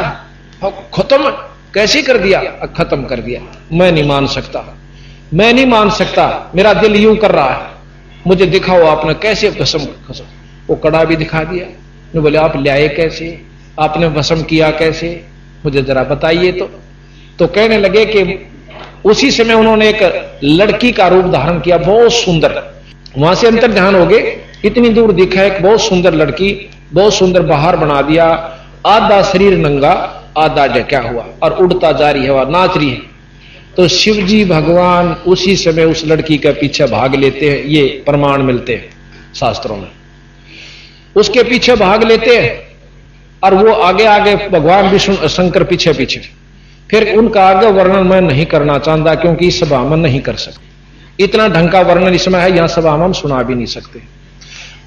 [SPEAKER 2] खत्म कैसे कर दिया? खत्म कर दिया। मैं नहीं मान सकता, मैं नहीं मान सकता, मेरा दिल यूं कर रहा है, मुझे दिखाओ आपने कैसे भस्म। वो कड़ा भी दिखा दिया। बोले आप लाए कैसे, आपने भस्म किया कैसे, मुझे जरा बताइए। तो कहने लगे कि उसी समय उन्होंने एक लड़की का रूप धारण किया, बहुत सुंदर। वहां से अंतर ध्यान हो गए, इतनी दूर दिखा एक बहुत सुंदर लड़की, बहुत सुंदर बाहर बना दिया, आधा शरीर नंगा आधा ढका हुआ और उड़ता जा रही है और नाच रही है। तो शिव जी भगवान उसी समय उस लड़की के पीछे भाग लेते हैं, ये प्रमाण मिलते हैं शास्त्रों में। उसके पीछे भाग लेते हैं और वो आगे आगे भगवान विष्णु शंकर पीछे पीछे। फिर उनका आगे वर्णन मैं नहीं करना चाहता क्योंकि इस सभा में नहीं कर सकते, इतना ढंग का वर्णन इसमें है, यहां सभा में हम सुना भी नहीं सकते।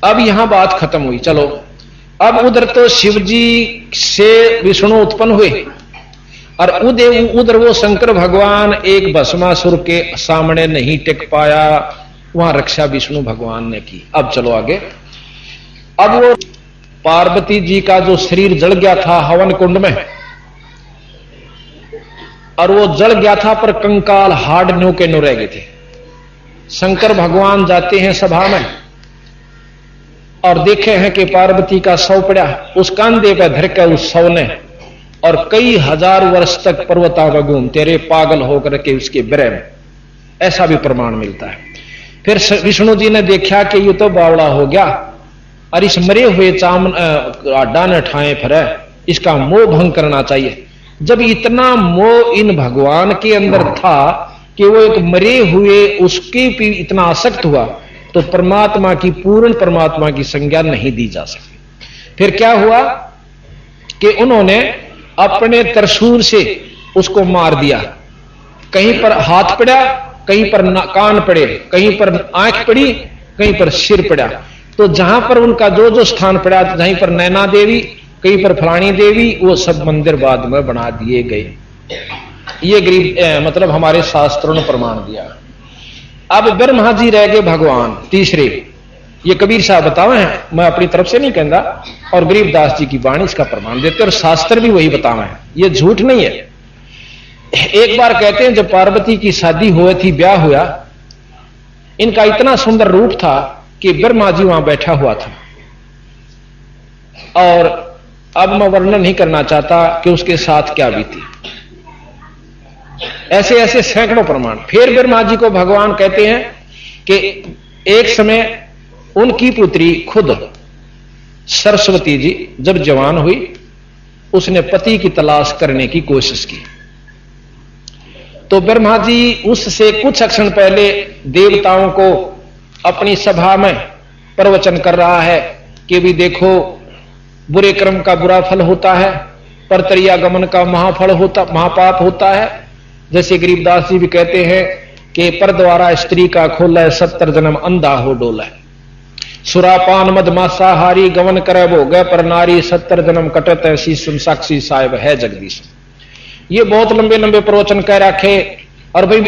[SPEAKER 2] अब यहां बात खत्म हुई। चलो अब उधर तो शिव जी से विष्णु उत्पन्न हुए और उधर वो शंकर भगवान एक भस्मासुर के सामने नहीं टिक पाया, वहां रक्षा विष्णु भगवान ने की। अब चलो आगे। अब वो पार्वती जी का जो शरीर जल गया था हवन कुंड में, और वो जल गया था पर कंकाल हाड़ न्यू के न्यू रह गए थे। शंकर भगवान जाते हैं सभा में और देखे हैं कि पार्वती का शव पड़ा, उस कंधे पे धर के उस शव ने, और कई हजार वर्ष तक पर्वता में घूमते रहे पागल होकर के उसके विरह में, ऐसा भी प्रमाण मिलता है। फिर विष्णु जी ने देखा कि ये तो बावड़ा हो गया और इस मरे हुए डाने ठाए फिरे, इसका मोह भंग करना चाहिए। जब इतना मोह इन भगवान के अंदर था कि वो एक मरे हुए उसके भी इतना आसक्त हुआ, तो परमात्मा की, पूर्ण परमात्मा की संज्ञा नहीं दी जा सकती। फिर क्या हुआ कि उन्होंने अपने त्रिशूल से उसको मार दिया। कहीं पर हाथ पड़ा, कहीं पर कान पड़े, कहीं पर आंख पड़ी, कहीं पर सिर पड़ा। तो जहां पर उनका जो जो स्थान पड़ा, जहीं पर नैना देवी, कहीं पर फलानी देवी, वो सब मंदिर बाद में बना दिए गए। ये गरीब मतलब हमारे शास्त्रों ने प्रमाण दिया। अब ब्रह्मा जी रह गए भगवान तीसरे, ये कबीर साहब बतावे हैं, मैं अपनी तरफ से नहीं कहता, और गरीबदास जी की वाणी इसका प्रमाण देते, और शास्त्र भी वही बतावे हैं, ये झूठ नहीं है। एक बार कहते हैं जब पार्वती की शादी हुई थी, ब्याह हुआ, इनका इतना सुंदर रूप था कि ब्रह्मा जी वहां बैठा हुआ था, और अब मैं वर्णन नहीं करना चाहता कि उसके साथ क्या बीती। ऐसे ऐसे सैकड़ों प्रमाण। फिर ब्रह्मा जी को भगवान कहते हैं कि एक समय उनकी पुत्री खुद सरस्वती जी जब जवान हुई, उसने पति की तलाश करने की कोशिश की, तो ब्रह्मा जी उससे कुछ क्षण पहले देवताओं को अपनी सभा में प्रवचन कर रहा है कि भी देखो, बुरे कर्म का बुरा फल होता है, परतरियागमन का महापाप होता है। जैसे गरीबदास जी भी कहते हैं कि पर द्वारा स्त्री का खोला 70 जन्म अंधा हो डोला, सुरापान मद मांसाहारी गवन करे वो गए पर नारी 70 जन्म कटत ऐसी सुन साक्षी साहिब है जगदीश। ये बहुत लंबे लंबे प्रवचन कह रखे। और भाई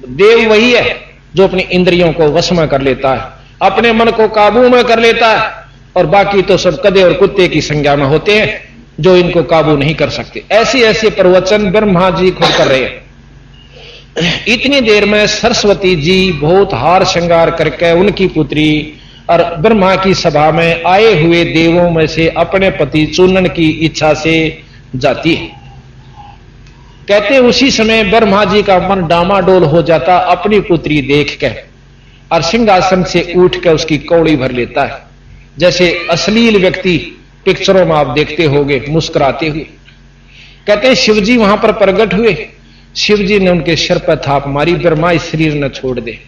[SPEAKER 2] देव वही है जो अपनी इंद्रियों को वश में कर लेता है, अपने मन को काबू में कर लेता है, और बाकी तो सब कदे और कुत्ते की संज्ञा में होते हैं जो इनको काबू नहीं कर सकते। ऐसे ऐसे प्रवचन ब्रह्मा जी खुद कर रहे हैं। इतनी देर में सरस्वती जी बहुत हार श्रृंगार करके उनकी पुत्री और ब्रह्मा की सभा में आए हुए देवों में से अपने पति चुनने की इच्छा से जाती है। कहते उसी समय ब्रह्मा जी का मन डामाडोल हो जाता अपनी पुत्री देख के, और सिंहासन से उठ कर उसकी कौड़ी भर लेता है, जैसे अश्लील व्यक्ति पिक्चरों में आप देखते होंगे मुस्कुराते हुए। कहते हैं शिवजी वहां पर प्रकट हुए, शिवजी ने उनके सिर पर थाप मारी, ब्रह्मा इस शरीर न छोड़ दे,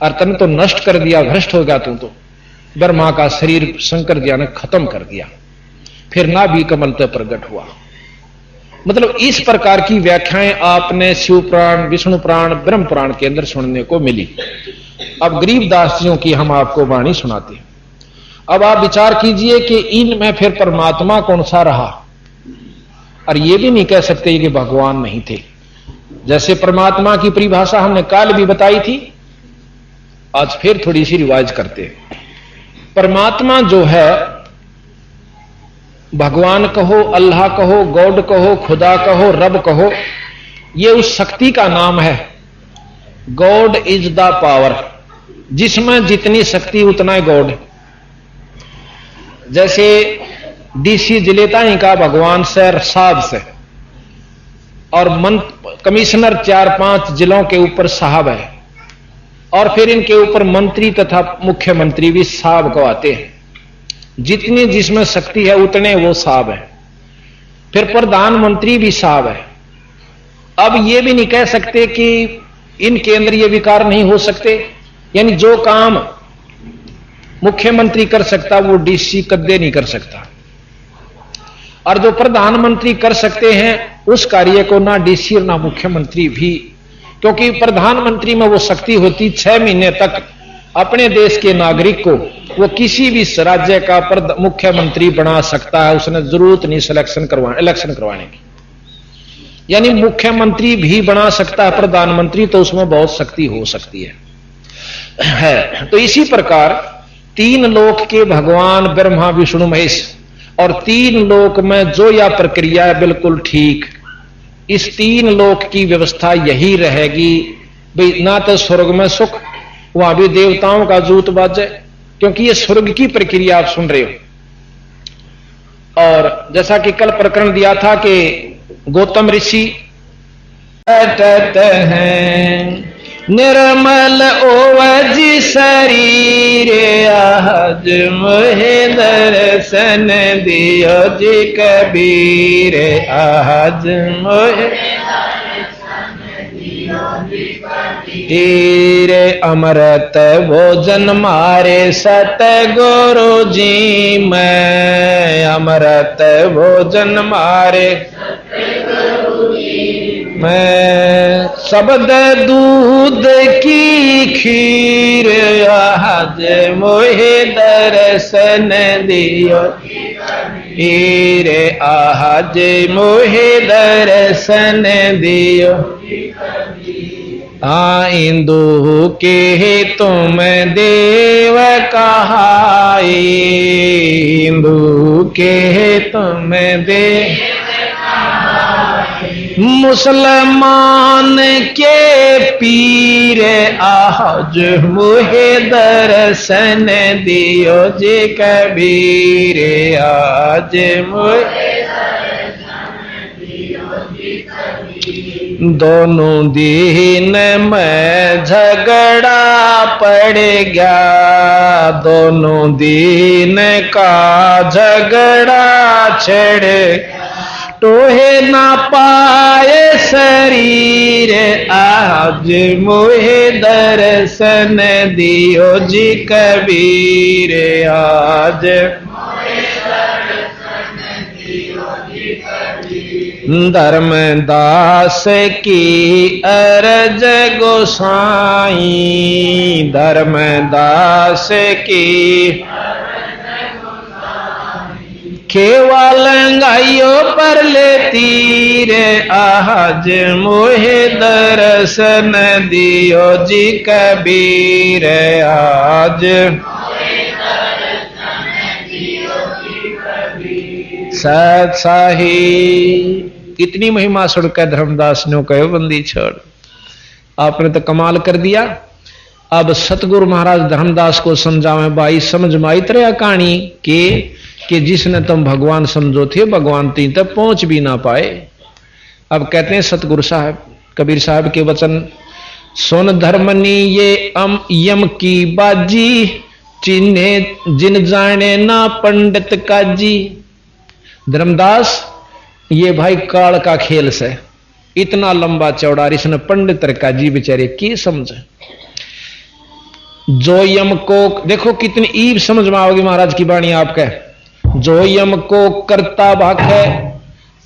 [SPEAKER 2] और तन तो नष्ट कर दिया, भ्रष्ट हो गया तू तो। ब्रह्मा का शरीर शंकर जी ने खत्म कर दिया, फिर नाभि कमल तो प्रकट हुआ। मतलब इस प्रकार की व्याख्याएं आपने शिव पुराण, विष्णु पुराण, ब्रह्म पुराण के अंदर सुनने को मिली। अब गरीबदास जियों की हम आपको वाणी सुनाते हैं। अब आप विचार कीजिए कि इनमें फिर परमात्मा कौन सा रहा, और ये भी नहीं कह सकते कि भगवान नहीं थे। जैसे परमात्मा की परिभाषा हमने काल भी बताई थी, आज फिर थोड़ी सी रिवाइज करते हैं। परमात्मा जो है, भगवान कहो, अल्लाह कहो, गॉड कहो, खुदा कहो, रब कहो, ये उस शक्ति का नाम है। गॉड इज द पावर, जिसमें जितनी शक्ति उतना गॉड। जैसे डीसी जिलेताई का भगवान सर साहब से, और कमिश्नर 4-5 जिलों के ऊपर साहब है, और फिर इनके ऊपर मंत्री तथा मुख्यमंत्री भी साहब को आते हैं। जितनी जिसमें शक्ति है उतने वो साहब है। फिर प्रधानमंत्री भी साहब है। अब ये भी नहीं कह सकते कि इनके अंदर ये विकार नहीं हो सकते, यानी जो काम मुख्यमंत्री कर सकता वो डीसी कद्दे नहीं कर सकता, और जो प्रधानमंत्री कर सकते हैं उस कार्य को ना डीसी और ना मुख्यमंत्री भी, क्योंकि प्रधानमंत्री में वो शक्ति होती 6 महीने तक अपने देश के नागरिक को वो किसी भी राज्य का मुख्यमंत्री बना सकता है, उसने जरूरत नहीं इलेक्शन करवाने की। यानी मुख्यमंत्री भी बना सकता है प्रधानमंत्री, तो उसमें बहुत शक्ति हो सकती है। तो इसी प्रकार 3 लोक के भगवान ब्रह्मा विष्णु महेश, और 3 लोक में जो या प्रक्रिया है बिल्कुल ठीक, इस 3 लोक की व्यवस्था यही रहेगी। भाई ना तो स्वर्ग में सुख, वहां भी देवताओं का जूत बाजे, क्योंकि ये स्वर्ग की प्रक्रिया आप सुन रहे हो। और जैसा कि कल प्रकरण दिया था कि गौतम ऋषि हैं निर्मल ओवज शरीर, आज मोहे दर्शन दियो जी कबीर, आज मोहे हीरे अमृत भोजन मारे सतगुरु जी में, अमृत भोजन मारे सतगुरु जी मैं शब्द दूध की खीर आज मोहे दर्शन दियो हीरे आज मोहे दर्शन दियो इंदु के तुम देव कहाई इंदु के तुम देव मुसलमान के पीर आज मुहे दर्शन दियो जे कबीर आज मुहे दोनों दिन में झगड़ा पड़ गया दोनों दिन का झगड़ा छेड़े टोहे ना पाए शरीर आज मोहे दर्शन दियो जी कबीर आज धर्मदास की अरज गोसाई धर्मदास की केवलंगाइयो पर लेती रे आज मोहे दर्शन दियो जी कबीर आज सत साही इतनी महिमा सुनकर धर्मदास ने कहो बंदी छोड़ आपने तो कमाल कर दिया। अब सतगुरु महाराज धर्मदास को समझावे भाई समझ में आई तरह कहानी कि जिसने तुम भगवान समझो थे भगवान तीन तक पहुंच भी ना पाए। अब कहते हैं सतगुरु साहब कबीर साहब के वचन सुन धर्मनी ये यम की बाजी चिन्हे जिन जाने ना पंडित काजी। धर्मदास ये भाई काल का खेल से इतना लंबा चौड़ा इसने पंडित काजी बेचारे की समझे जो यम को देखो कितनी ईब समझ में आओगी महाराज की वाणी आपके जो यम को करता भाखे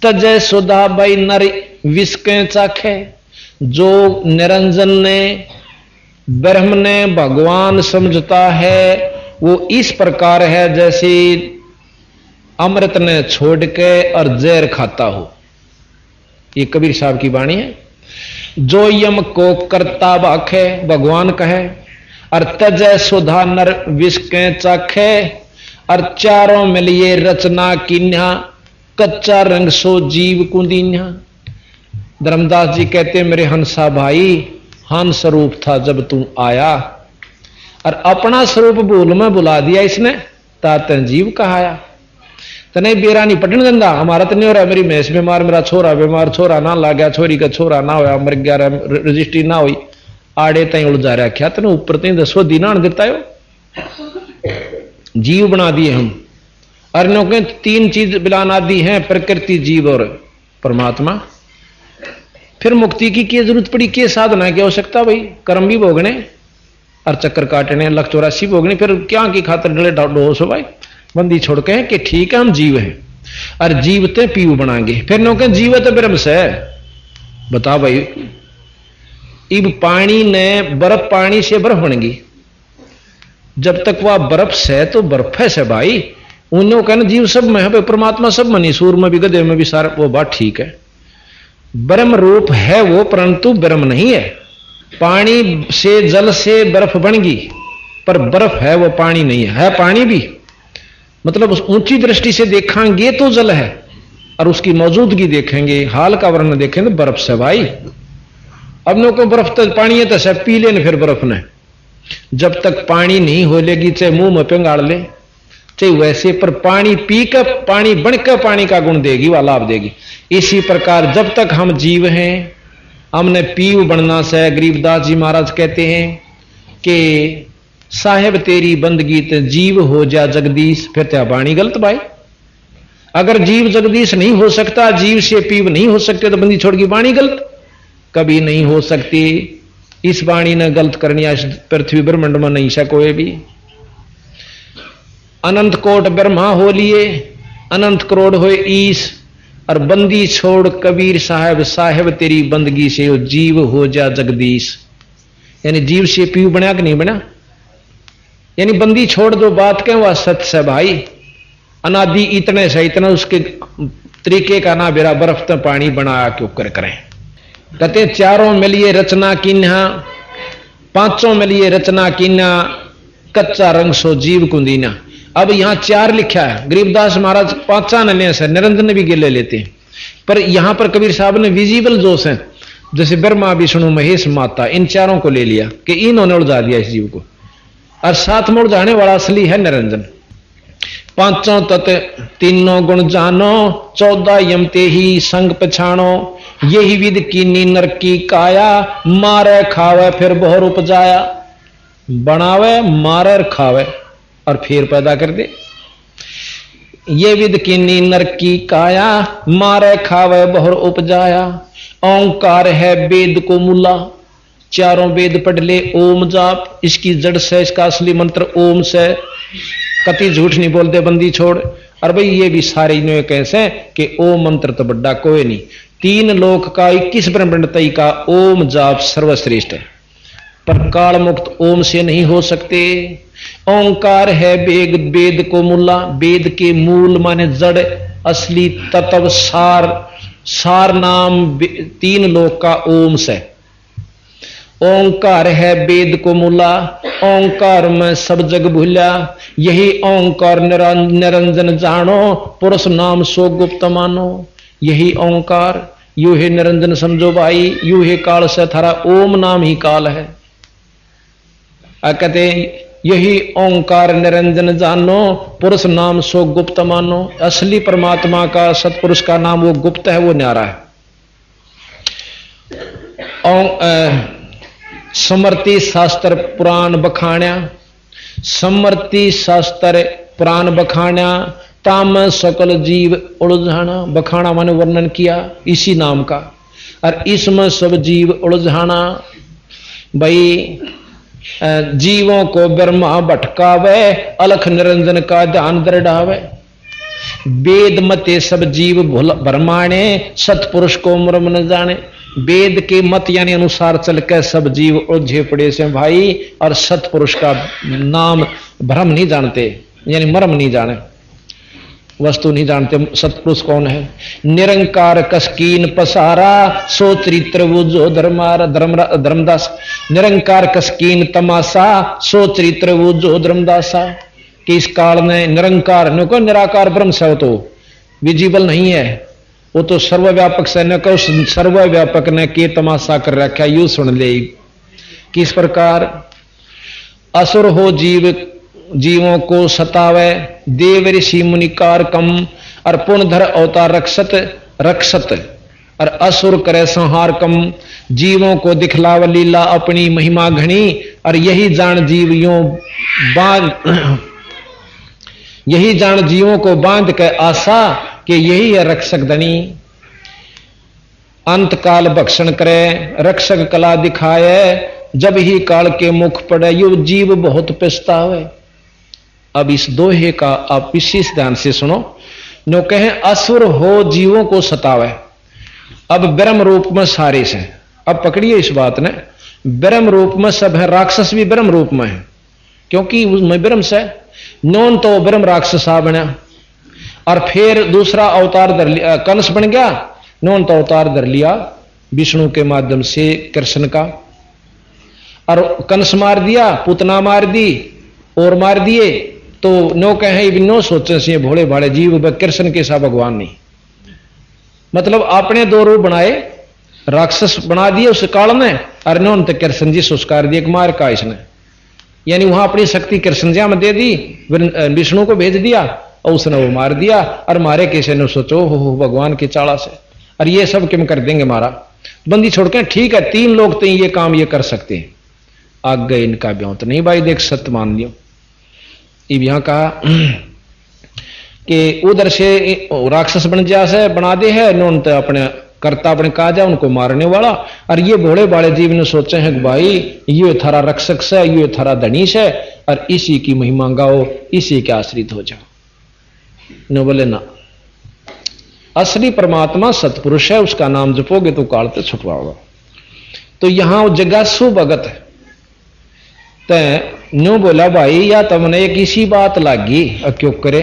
[SPEAKER 2] तजय सुधा भाई नर विस्के चाखे। जो निरंजन ने ब्रह्म ने भगवान समझता है वो इस प्रकार है जैसे अमृत ने छोड़ के और जहर खाता हो। ये कबीर साहब की वाणी है। जो यम को करता भाखे भगवान कहे और तजय सुधा नर विस्के चाखे और चारों मिलिए रचना कीन्या कच्चा रंग सो जीव कुंदीन्या। धर्मदास जी कहते मेरे हंसा भाई हंस स्वरूप था जब तू आया और अपना स्वरूप भूल में बुला दिया इसने ताते जीव कहाया। तने बेरा नहीं पटन गंदा हमारा तो नहीं हो रहा मेरी भैंस बीमार मेरा छोरा बीमार छोरा ना ला गया छोरी का छोरा ना होया मर गया रजिस्ट्री ना हुई आड़े तई उलझा रहा क्या तेने ऊपर तई 10 दिन देता है जीव बना दिए हम। अर्णों के 3 चीज बिलाना दी हैं प्रकृति जीव और परमात्मा। फिर मुक्ति की जरूरत पड़ी के साधना की आवश्यकता भाई कर्म भी भोगने और चक्कर काटने 184 भोगने फिर क्या की खातर डले डोस हो भाई बंदी छोड़ के कि ठीक है हम जीव हैं और जीवते पीव बनाएंगे। फिर नौके जीवत ब्रह्म से बता भाई इब पानी ने बर्फ पानी से बर्फ बन गई जब तक वह बर्फ से तो बर्फ है से भाई उन्होंने कहना जीव सब में है परमात्मा सब में सूर में भी गधे में भी सारा वो बात ठीक है। ब्रह्म रूप है वो परंतु ब्रह्म नहीं है। पानी से जल से बर्फ बन गई पर बर्फ है वो पानी नहीं है पानी भी मतलब उस ऊंची दृष्टि से देखेंगे तो जल है और उसकी मौजूदगी देखेंगे हाल का वर्ण देखेंगे बर्फ से भाई। अब नो को बर्फ तो पानी है तो सब पी लेने फिर बर्फ ने जब तक पानी नहीं हो लेगी चाहे मुंह में पिंगाड़ ले चाहे वैसे पर पानी पी कर पानी बनकर पानी का गुण देगी व लाभ देगी। इसी प्रकार जब तक हम जीव हैं हमने पीव बनना से गरीबदास जी महाराज कहते हैं कि साहेब तेरी बंदगी ते जीव हो जा जगदीश फिर त्या बाणी गलत भाई। अगर जीव जगदीश नहीं हो सकता जीव से पीव नहीं हो सकते तो बंदी छोड़ की बाणी गलत कभी नहीं हो सकती। इस बाणी ने गलत करनी पृथ्वी ब्रह्मांड में नहीं सकोए भी। अनंत कोट ब्रह्मा हो लिए अनंत करोड़ हो ईश और बंदी छोड़ कबीर साहब, साहब तेरी बंदगी से वो जीव हो जा जगदीश। यानी जीव से पीव बना कि नहीं बना, यानी बंदी छोड़ दो, बात कहें वह सत्य से भाई। अनादि इतने से इतना उसके तरीके का ना बेरा बर्फ तो पानी बना के ऊपर करें। कहते चारों मिलिए रचना कीन्हा, पांचों मिलिए रचना कीन्हा, कच्चा रंग सो जीव कुंदीना। अब यहां चार लिखा है, गरीबदास महाराज पांचा न ले से निरंजन भी गिले लेते हैं, पर यहां पर कबीर साहब ने विजिबल जोश है, जैसे ब्रह्मा विष्णु महेश माता, इन चारों को ले लिया कि इन्होंने उलझा दिया इस जीव को, और साथ में उलझाने वाला असली है निरंजन। पांचों तत्व तीनों गुण जानो, 14 यमते ही संग पछाणो, यही विद कीनी नर की काया, मारे खावे फिर बहुर उपजाया। बनावे, मारे और खावे और फिर पैदा कर दे। ये विद कीनी नर की काया, मारे खावे बहुर उपजाया। ओंकार है वेद को मूला, चारों वेद पढ़ ले ओम जाप, इसकी जड़ से, इसका असली मंत्र ओम से। कति झूठ नहीं बोलते बंदी छोड़। और भाई ये भी सारे इन्होंने कैसे कि ओम मंत्र तो बड़ा कोई नहीं, 3 लोक का 21 ब्रह्मांड तई का ओम जाप सर्वश्रेष्ठ है, पर काल मुक्त ओम से नहीं हो सकते। ओंकार है वेद, वेद को मूला, वेद के मूल माने जड़, असली तत्व, सार, सार नाम 3 लोक का ओम से। ओंकार है वेद को मूला, ओंकार में सब जग भूला, यही ओंकार निरंजन जानो, पुरुष नाम सो गुप्त मानो। यही ओंकार, यू है निरंजन समझो भाई, यू है काल से थारा ओम नाम ही काल है। कहते यही ओंकार निरंजन जानो, पुरुष नाम सो गुप्त मानो। असली परमात्मा का, सतपुरुष का नाम वो गुप्त है, वो न्यारा है। समर्ति शास्त्र पुराण बखाण्या, समर्ति शास्त्र पुराण बखाण्या, ताम सकल जीव उलझाना। बखाना माने वर्णन किया इसी नाम का, और इसमें सब जीव उलझाना। भाई जीवों को ब्रह्मा भटकावे, अलख निरंजन का ध्यान दृढ़ावे। वेद मते सब जीव भरमाणे, सतपुरुष को मर्म न जाने। वेद के मत यानी अनुसार चल के सब जीव उलझे पड़े से भाई, और सतपुरुष का नाम भ्रम नहीं जानते, यानी मर्म नहीं जाने, वस्तु नहीं जानते सतपुरुष कौन है। निरंकार कसकीन पसारा, सो चरित्र वो जो धर्मदास। निरंकार कसकीन तमाशा, सो चरित्र वो जो धर्मदासा। कि इस काल में निरंकार ने को निराकार ब्रह्म से, वो तो विजिबल नहीं है, वो तो सर्वव्यापक से न को सर्वव्यापक ने के तमाशा कर रखा। यू सुन ले किस प्रकार असुर हो जीव, जीवों को सतावे, देव ऋषि मुनिकार कम, और पुनधर अवतार रक्षत रक्षत, और असुर करे संहार कम। जीवों को दिखलाव लीला अपनी महिमा घनी, और यही जान जीव यूं बांध, यही जान जीवों को बांध के आशा कि यही है रक्षक धनी। अंत काल भक्षण करे, रक्षक कला दिखाए, जब ही काल के मुख पड़े, यो जीव बहुत पछतावे। अब इस दोहे का आप विशेष ध्यान से सुनो। नो कहे असुर हो जीवों को सतावे, अब ब्रह्म रूप में सारे से। अब पकड़िए इस बात ने, ब्रह्म रूप में सब है, राक्षस भी ब्रह्म रूप में है, क्योंकि उसमें ब्रह्म से नौन तो ब्रह्म राक्षसा बना, और फिर दूसरा अवतार धर लिया, कंस बन गया, नौन तो अवतार धर लिया विष्णु के माध्यम से कृष्ण का, और कंस मार दिया, पुतना मार दी और मार दिए। तो नो कहे नो सोचे से भोले भाले जीव कृष्ण के सा भगवान नहीं, मतलब आपने 2 रूप बनाए, राक्षस बना दिए उस काल में, और नौन तो कृष्ण जी संस्कार दिए मार का इसने, यानी वहां अपनी शक्ति कृष्ण जी में दे दी, विष्णु को भेज दिया और उसने वो मार दिया। और मारे कैसे ने सोचो हो भगवान की चाला से, और ये सब क्यों कर देंगे मारा, बंदी छोड़ के। ठीक है 3 लोग तो ये काम ये कर सकते हैं, आगे इनका ब्यों तो नहीं भाई, देख सत्य मान लियो। अब यहां कहा कि उधर से राक्षस बन जा से बना दे है, नौन तो अपने करता अपने काजा उनको मारने वाला, और ये भोले भाले जीव ने सोचे हैं कि भाई ये थारा रक्षक से, ये थारा धनीश है, और इसी की महिमा गाओ, इसी के आश्रित हो जाओ। नो बोले ना, असली परमात्मा सतपुरुष है, उसका नाम जपोगे तो काल से छुटवा होगा। तो यहां वो जगासु भगत तय न्यू बोला भाई या तुमने एक इसी बात लागी क्यों करे।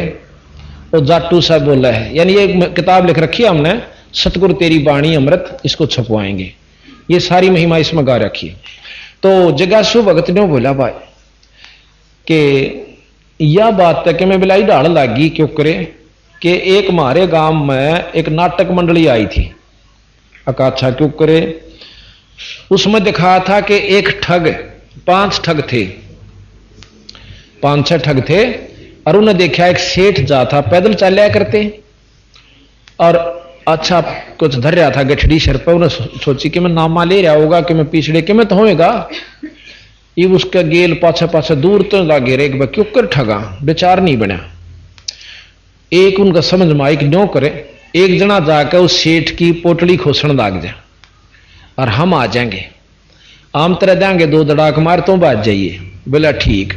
[SPEAKER 2] और जाटू साहब बोला है, यानी एक किताब लिख रखी है हमने, सतगुरु तेरी बाणी अमृत, इसको छपवाएंगे, ये सारी महिमा इसमें गा रखी है। तो जगासु भगत ने बोला भाई कि यह बात है कि मैं बिलाई ढाल लागी क्यों करे कि एक हमारे गांव में एक नाटक मंडली आई थी अकाछा क्यों करे। उसमें दिखा था कि एक ठग, 5 ठग थे, 5-6 ठग थे, और उन्हें देखा एक सेठ जा था, पैदल चल करते और अच्छा कुछ धर रहा था गठड़ी सर पर। उन्हें सोची कि मैं नामा ले रहा होगा कि मैं पिछड़े कि मैं तो होएगा। ये उसका गेल पाछे पाछे दूर तो लागे रे एक क्यों कर ठगा, विचार नहीं बना। एक उनका समझ में आई कि न्यो करे, एक जना जाकर उस सेठ की पोटली खोसण लाग जाए और हम आ जाएंगे, आम तरह देंगे 2 दड़ाक मार तो बाज जाइए। बोला ठीक।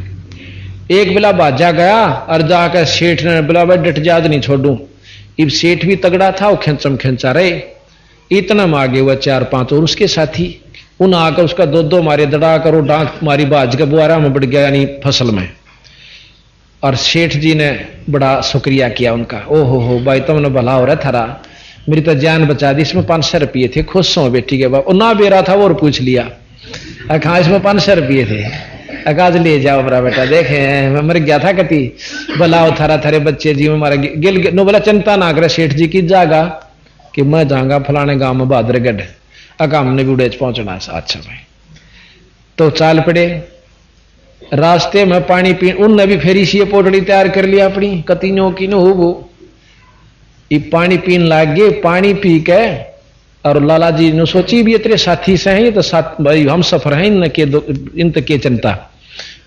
[SPEAKER 2] एक बिला बाजा गया और जाकर सेठ ने बोला भाई डट जाद नहीं छोड़ू। इब सेठ भी तगड़ा था, वो खेचम खेचा रहे, इतना मांगे हुआ 4-5 और उसके साथी, उन आकर उसका 2-2 मारे दड़ा कर वो डांक मारी बाज के बुआरा में बढ़ गया, यानी फसल में। और सेठ जी ने बड़ा शुक्रिया किया उनका, ओहो भाई तुमने भला हो रहा थारा, मेरी तो जान बचा दी। इसमें 500 रुपये थे, खुश हो बेटी के बाप। ना बेरा था वो और पूछ लिया, हाँ इसमें 500 रुपये थे, अकाज ले जाओ बरा बेटा, देखे मैं मर गया था कति, भला थारा थारे बच्चे जी में मारा गिल नो। बोला चिंता ना करे सेठ जी की जागा कि मैं जाऊंगा फलाने गांव में बहादुरगढ़, अका हमने भी उड़े पहुंचना है। अच्छा भाई तो चाल पड़े। रास्ते में पानी पी, उनने भी फेरी सी पोटड़ी तैयार कर लिया अपनी कतिनों की नो वो पानी पीन लाग गए। पानी पी के और लाला जी ने सोची भी तेरे साथी से हैं तो साथ भाई हम सफर हैं इन के चिंता।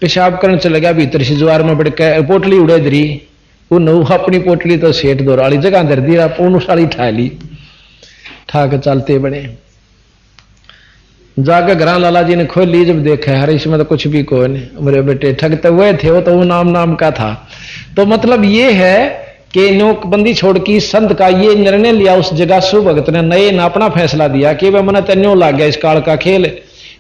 [SPEAKER 2] पेशाब करने चले गया भीतर से ज्वार में बढ़ के पोटली उड़े दरी, अपनी पोटली तो सेठ दोराली जगह धर दी, साड़ी ठा ली, ठा के चलते बने। जाकर घर लाला जी ने खोल ली, जब देखा अरे इसमें तो कुछ भी कोई नहीं, मेरे बेटे ठग तो हुए थे, वो तो वो नाम का था। तो मतलब ये है कि नोकबंदी छोड़ की संत का ये निर्णय लिया उस जगासु भगत ने, नए ना अपना फैसला दिया कि वह मन तेन्यो लाग गया इस काल का खेल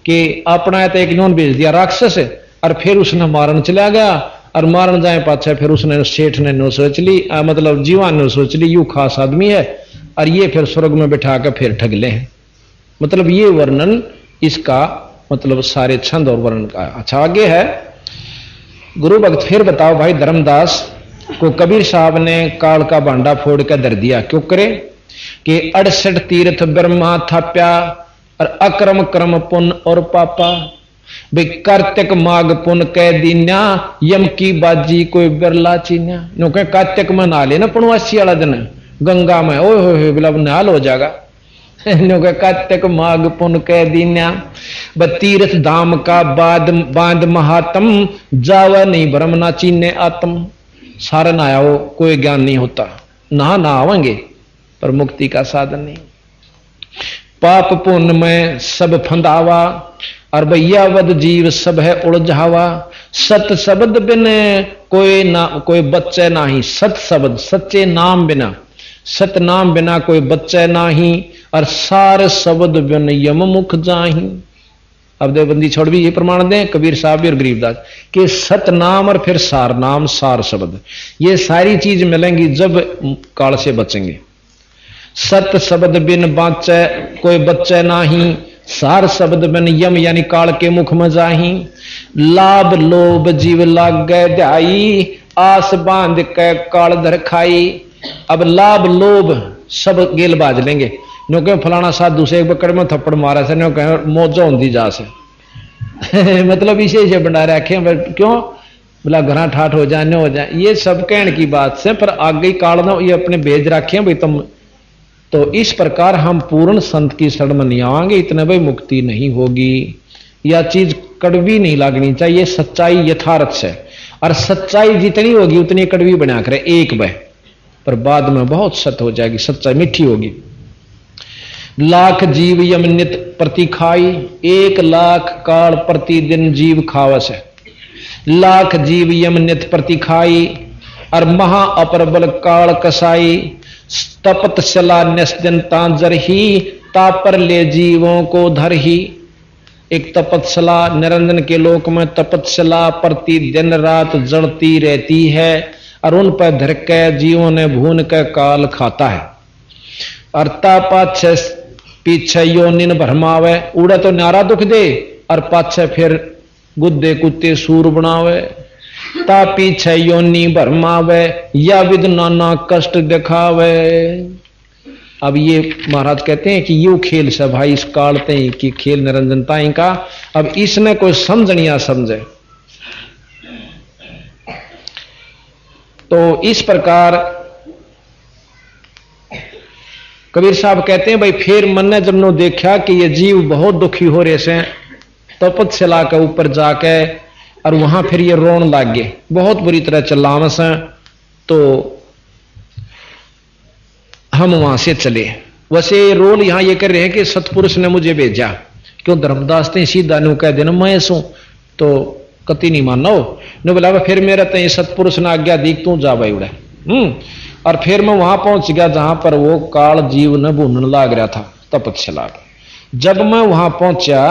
[SPEAKER 2] कि अपना तो एक न्योन भेज दिया राक्षस, और फिर उसने मारन चला गया। और मारन जाए पाछे फिर उसने सेठ ने नो सोच ली, मतलब जीवान ने सोच ली यू खास आदमी है, और ये फिर स्वर्ग में बैठा कर फिर ठग ले। मतलब ये वर्णन इसका मतलब सारे छंद और वर्णन का। अच्छा आगे है गुरु भक्त फिर बताओ भाई धर्मदास को कबीर साहब ने काल का भांडा फोड़ कर धर दिया क्यों करे कि 68 तीर्थ ब्रह्मा थाप्या और अक्रम क्रम पुण्य और पापा, भाई कार्तिक माघ पुण्य कह दीन्या यम की बाजी कोई बिरला चीन्या। नो कह कार्तिक में नहा लेना पुणवासी वाला दिन गंगा में, ओ हो बिला नहाल हो जाएगा। नो कह कार्तिक माघ पुण्य कह दीन्या ब तीर्थ धाम का बांध महात्म जावा नहीं भ्रम ना चीन्य आत्म। सारा नहाया हो कोई ज्ञान नहीं होता, नहा आवेंगे पर मुक्ति का साधन नहीं। पाप पुण्य में सब फंदावा और भैया वद जीव सब है उलझावा। सत शब्द बिन कोई बच्चे नाही, सत शब्द सच्चे नाम बिना, सत नाम बिना कोई बच्चे नाही, और सार शब्द बिन यम मुख जाही। अब देवबंदी छोड़ भी ये प्रमाण दें कबीर साहब भी और गरीबदास कि सत नाम और फिर सार नाम सार शब्द, ये सारी चीज मिलेंगी जब काल से बचेंगे। सत शब्द बिन बाचे कोई बच्चे नाही, सार शब्द बिन यम यानी काल के मुख में जाही। लाभ लोभ जीव लाग गए ध्याई, आस बांध के काल धर खाई। अब लाभ लोभ सब गेल बाज लेंगे। नो कह फलाना साधु से एक बकड़ में थप्पड़ मारा से, नो कह मौजा होती जा से मतलब इसे बना रखे क्यों बोला घरा ठाठ हो जाए न हो जाए, ये सब कहने की बात से, पर आगे काल ना ये अपने भेज रखे भाई तुम। तो इस प्रकार हम पूर्ण संत की शरण में नहीं आएंगे, इतने भाई मुक्ति नहीं होगी। यह चीज कड़वी नहीं लगनी चाहिए, सच्चाई यथार्थ से, और सच्चाई जितनी होगी उतनी कड़वी बना करे एक बह, पर बाद में बहुत सत्य हो जाएगी, सच्चाई मीठी होगी। लाख जीव यम नित प्रति खाई, 1 लाख काल प्रतिदिन जीव खावस है। लाख जीव यम नित प्रति खाई, और महा अपर बल काल कसाई। तपतशला निस्जनता जर ही तापर ले जीवों को धर ही। एक तपतशला निरंजन के लोक में तपतशला प्रति दिन रात जड़ती रहती है और उन पर धर के जीवों ने भून के काल खाता है। और पाछे पीछे योनिन भरमावे, उड़े तो न्यारा दुख दे और पाछे फिर गुद्दे कुत्ते सूर बनावे। ता पीछे योनि भरमावे या विद नाना कष्ट दिखावे। अब ये महाराज कहते हैं कि यो खेल से भाई इस कालते ही कि खेल निरंजनताई का। अब इसने कोई समझनिया समझे तो इस प्रकार कबीर साहब कहते हैं भाई फिर मन ने जब नो देखा कि ये जीव बहुत दुखी हो रहे से तपतशला के ऊपर जाके और वहां फिर ये रोन लाग गए, बहुत बुरी तरह चिल्लावस हैं। तो हम वहां से चले। वैसे रोल यहां ये कर रहे हैं कि सतपुरुष ने मुझे भेजा, क्यों धर्मदास ने सीधा नु कह देना मैं सू तो कति नहीं मानो ने बोला फिर मेरा तो सतपुरुष ने आज्ञा दी तू जा भाई उड़े। और फिर मैं वहां पहुंच गया जहां पर वो काल जीव न भूनने लाग रहा था तपतशला। जब मैं वहां पहुंचा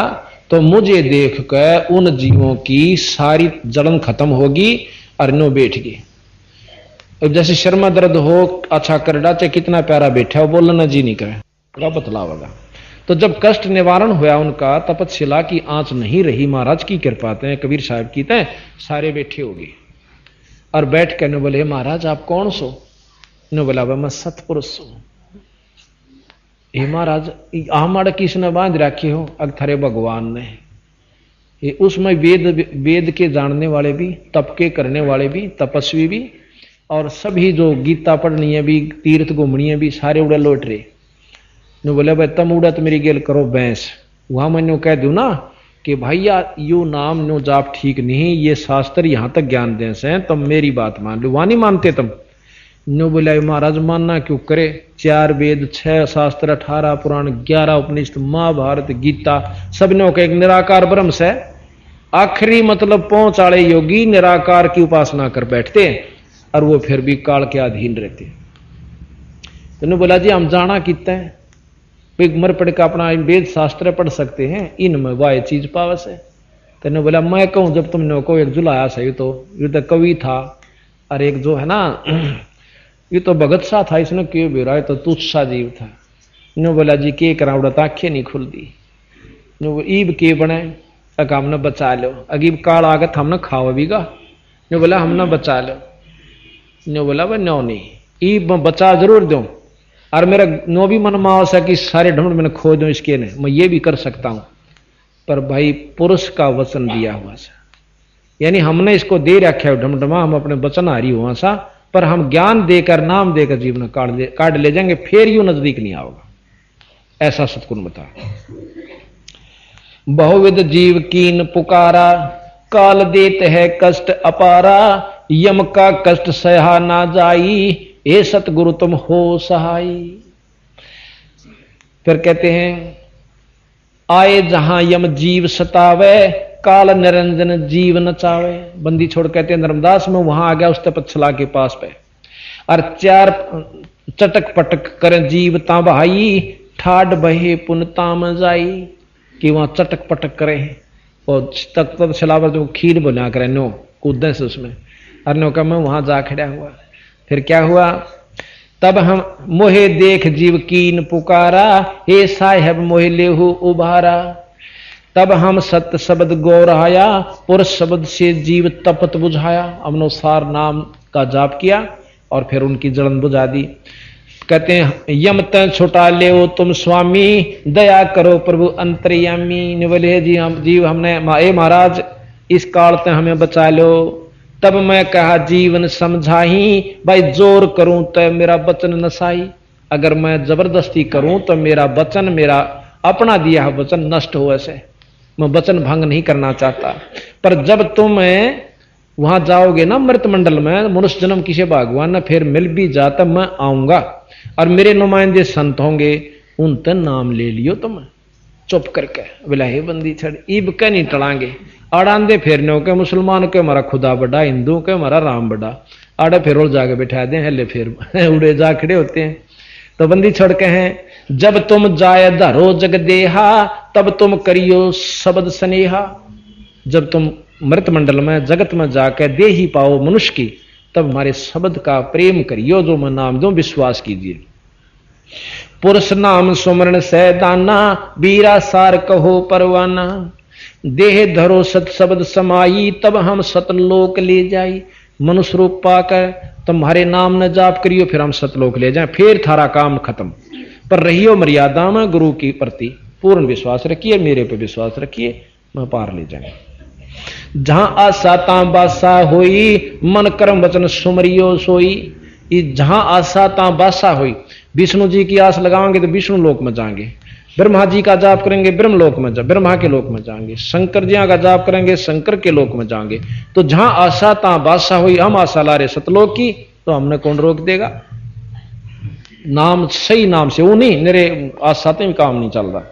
[SPEAKER 2] तो मुझे देख कर उन जीवों की सारी जलन खत्म होगी और नो बैठ गए। अब जैसे शर्मा दर्द हो अच्छा कर डाचे कितना प्यारा बैठा है, बोलना जी नहीं करे बतलावेगा। तो जब कष्ट निवारण हुआ उनका, तपतशला की आंच नहीं रही, महाराज की कृपा है, कबीर साहब की तय सारे बैठे होगी। और बैठ कर बोले महाराज आप कौन सो? ने बोला मैं सतपुरुष हूं। हे महाराज आमाड़ किसने बांध रखे हो? अगथरे भगवान ने। ये उसमें वेद के जानने वाले भी, तप के करने वाले भी, तपस्वी भी और सभी जो गीता पढ़नी है भी, तीर्थ घूमनी है भी, सारे उड़े लौट रहे। ने बोले भाई तम उड़ा तो मेरी गेल करो बैंस। वहां मैंने कह दू ना कि भैया यू नाम नो जाप ठीक नहीं, ये शास्त्र यहां तक ज्ञान दें से तुम मेरी बात मान लो। वहां नहीं मानते तुम। नो बोला महाराज मानना क्यों करे? 4 वेद 6 शास्त्र 18 पुराण 11 उपनिषद महाभारत गीता सब ने एक निराकार ब्रह्म से आखिरी मतलब पहुंच वाले योगी निराकार की उपासना कर बैठते हैं और वो फिर भी काल के अधीन रहते हैं। तो बोला जी हम जाना कितना है मर पड़ का अपना वेद शास्त्र पढ़ सकते हैं, इनमें वह चीज पावस है। तेने बोला मैं कहूं जब तुमने को एक जुलाया सही तो ये तो कवि था और एक जो है ना ये तो भगत सा था, इसने क्यों बेरा तो तुच्छ सा जीव था। नो बोला जी के करावड़ा आंखें नहीं खुलती। नो ईब के बने अग हमने बचा लो, अगीब काल आगत हमने खाओ भी गा। नो बोला हमने बचा लो। नो बोला वह नो नहीं ईब बचा जरूर दो और मेरा नो भी मन माओ सा कि सारे ढूंढ मैंने खो दो इसके ने, मैं ये भी कर सकता हूं। पर भाई पुरुष का वचन दिया हुआ सा, यानी हमने इसको दे रखा है ढमढमा, हम अपने वचन हारी हुआ सा, पर हम ज्ञान देकर नाम देकर जीवन काट ले जाएंगे, फिर यूं नजदीक नहीं आओगा। ऐसा सतगुरु बता। बहुविध जीव कीन पुकारा, काल देत है कष्ट अपारा, यम का कष्ट सहा ना जाई, ए सतगुरु तुम हो सहाय। फिर कहते हैं आए जहां यम जीव सतावे, काल निरंजन जीव नचावे। बंदी छोड़ कहते हैं धर्मदास में वहां आ गया उस तपतशला के पास पे और 4 चटक पटक कर जीव ता बहाई, ठाड बहे पुन ताम जाई। कि वहां चटक पटक करे और तपतशला पर जो खीर बना करे नो कूदे से उसमें और नो का मैं वहां जा खड़ा हुआ। फिर क्या हुआ? तब हम मोहे देख जीव कीन पुकारा, हे साहेब मोहे लेहु उभारा। तब हम सत्य शब्द गौरहाया, पुरुष शब्द से जीव तपत बुझाया। हमने सार नाम का जाप किया और फिर उनकी जलन बुझा दी। कहते हैं यम तय छुटा ले ओ तुम स्वामी, दया करो प्रभु अंतर्यामी। ने बोले जी हम जीव हमने ए महाराज इस काल तय हमें बचा लो। तब मैं कहा जीवन समझाही, भाई जोर करूं तो मेरा वचन नसाई। अगर मैं जबरदस्ती करूं तो मेरा वचन, मेरा अपना दिया वचन नष्ट हो। ऐसे मैं वचन भंग नहीं करना चाहता। पर जब तुम वहां जाओगे ना मृत मंडल में, मनुष्य जन्म किसी भगवान ने फिर मिल भी जाता, मैं आऊंगा और मेरे नुमाइंदे संत होंगे, उन तक नाम ले लियो तुम चुप करके। बोला हे बंदी छड़ ईब के नहीं टड़ांगे, आड़ांदे फेरने के मुसलमान के हमारा खुदा बड़ा, हिंदू के हमारा राम बड़ा। आड़े फिर जाके बैठा दे हले फिर उड़े जा खड़े होते हैं। तो बंदी छोड़ के हैं, जब तुम जाय धरो जग देहा तब तुम करियो शब्द स्नेहा। जब तुम मृत मंडल में जगत में जाकर दे ही पाओ मनुष्य की, तब हमारे शब्द का प्रेम करियो, जो मैं नाम दूं विश्वास कीजिए। पुरुष नाम सुमरण सैदाना, बीरा सार कहो परवाना। देह धरो सत शब्द समाई, तब हम सतलोक ले जाई। मनुष्य रूप पाकर तुम्हारे नाम न जाप करियो, फिर हम सतलोक ले जाएं, फिर थारा काम खत्म। पर रहियो मर्यादा में, गुरु की प्रति पूर्ण विश्वास रखिए, मेरे पे विश्वास रखिए, मैं पार ले जाए। जहां आशा ता बासा होई, मन कर्म वचन सुमरियो सोई। जहां आशा ता बासा हुई, विष्णु जी की आस लगाएंगे तो विष्णु लोक में जाएंगे, ब्रह्मा जी का जाप करेंगे ब्रह्म लोक में ब्रह्मा के लोक में जाएंगे, शंकर जी का जाप करेंगे शंकर के लोक में जाएंगे। तो जहां आशा ता बासा हुई, हम आशा ला रहे सतलोक की, तो हमने कौन रोक देगा? नाम सही नाम से वो नहीं, मेरे आशा में काम नहीं चल रहा।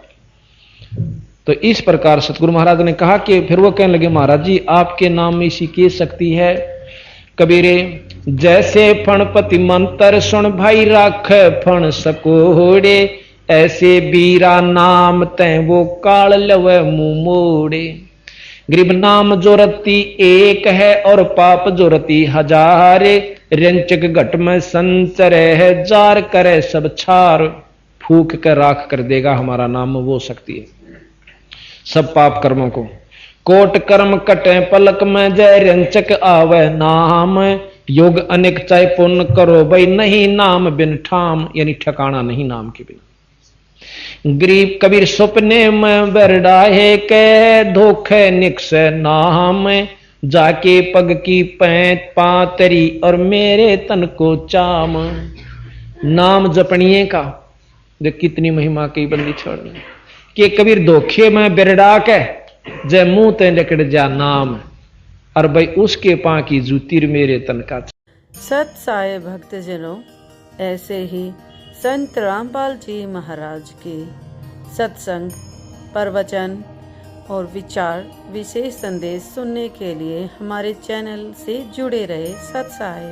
[SPEAKER 2] तो इस प्रकार सतगुरु महाराज ने कहा कि फिर वो कहने लगे, महाराज जी आपके नाम में इसी की शक्ति है। कबीरे जैसे फणपति मंत्र सुन भाई राख फण सकोड़े, ऐसे बीरा नाम तय वो काल लवे मुंह मोड़े। गरीब नाम जो रति एक है और पाप जो रति हजारे, रंचक घट में संचर है जार करे सब छार। फूक कर राख कर देगा हमारा नाम, वो शक्ति है सब पाप कर्मों को। कोट कर्म कटे पलक में, जय रंचक आवे नाम। योग अनेक चाहे पुण्य करो भाई, नहीं नाम बिन ठाम, यानी ठिकाना नहीं नाम के बिना। गरीब कबीर सपने में बरडाहे के, धोखे निक्स नाम। जाके पग की पैंत पातरी और मेरे तन को चाम। नाम जपणिए का जो कितनी महिमा की बंदी छोड़ने के कबीर धोखे में बिरडा के जय मुंह ते निकट जा नाम, और भाई उसके पा की जूतीर मेरे तन का।
[SPEAKER 1] सत साई भक्तजनों, ऐसे ही संत रामपाल जी महाराज के सत्संग, प्रवचन और विचार विशेष संदेश सुनने के लिए हमारे चैनल से जुड़े रहे। सत साई।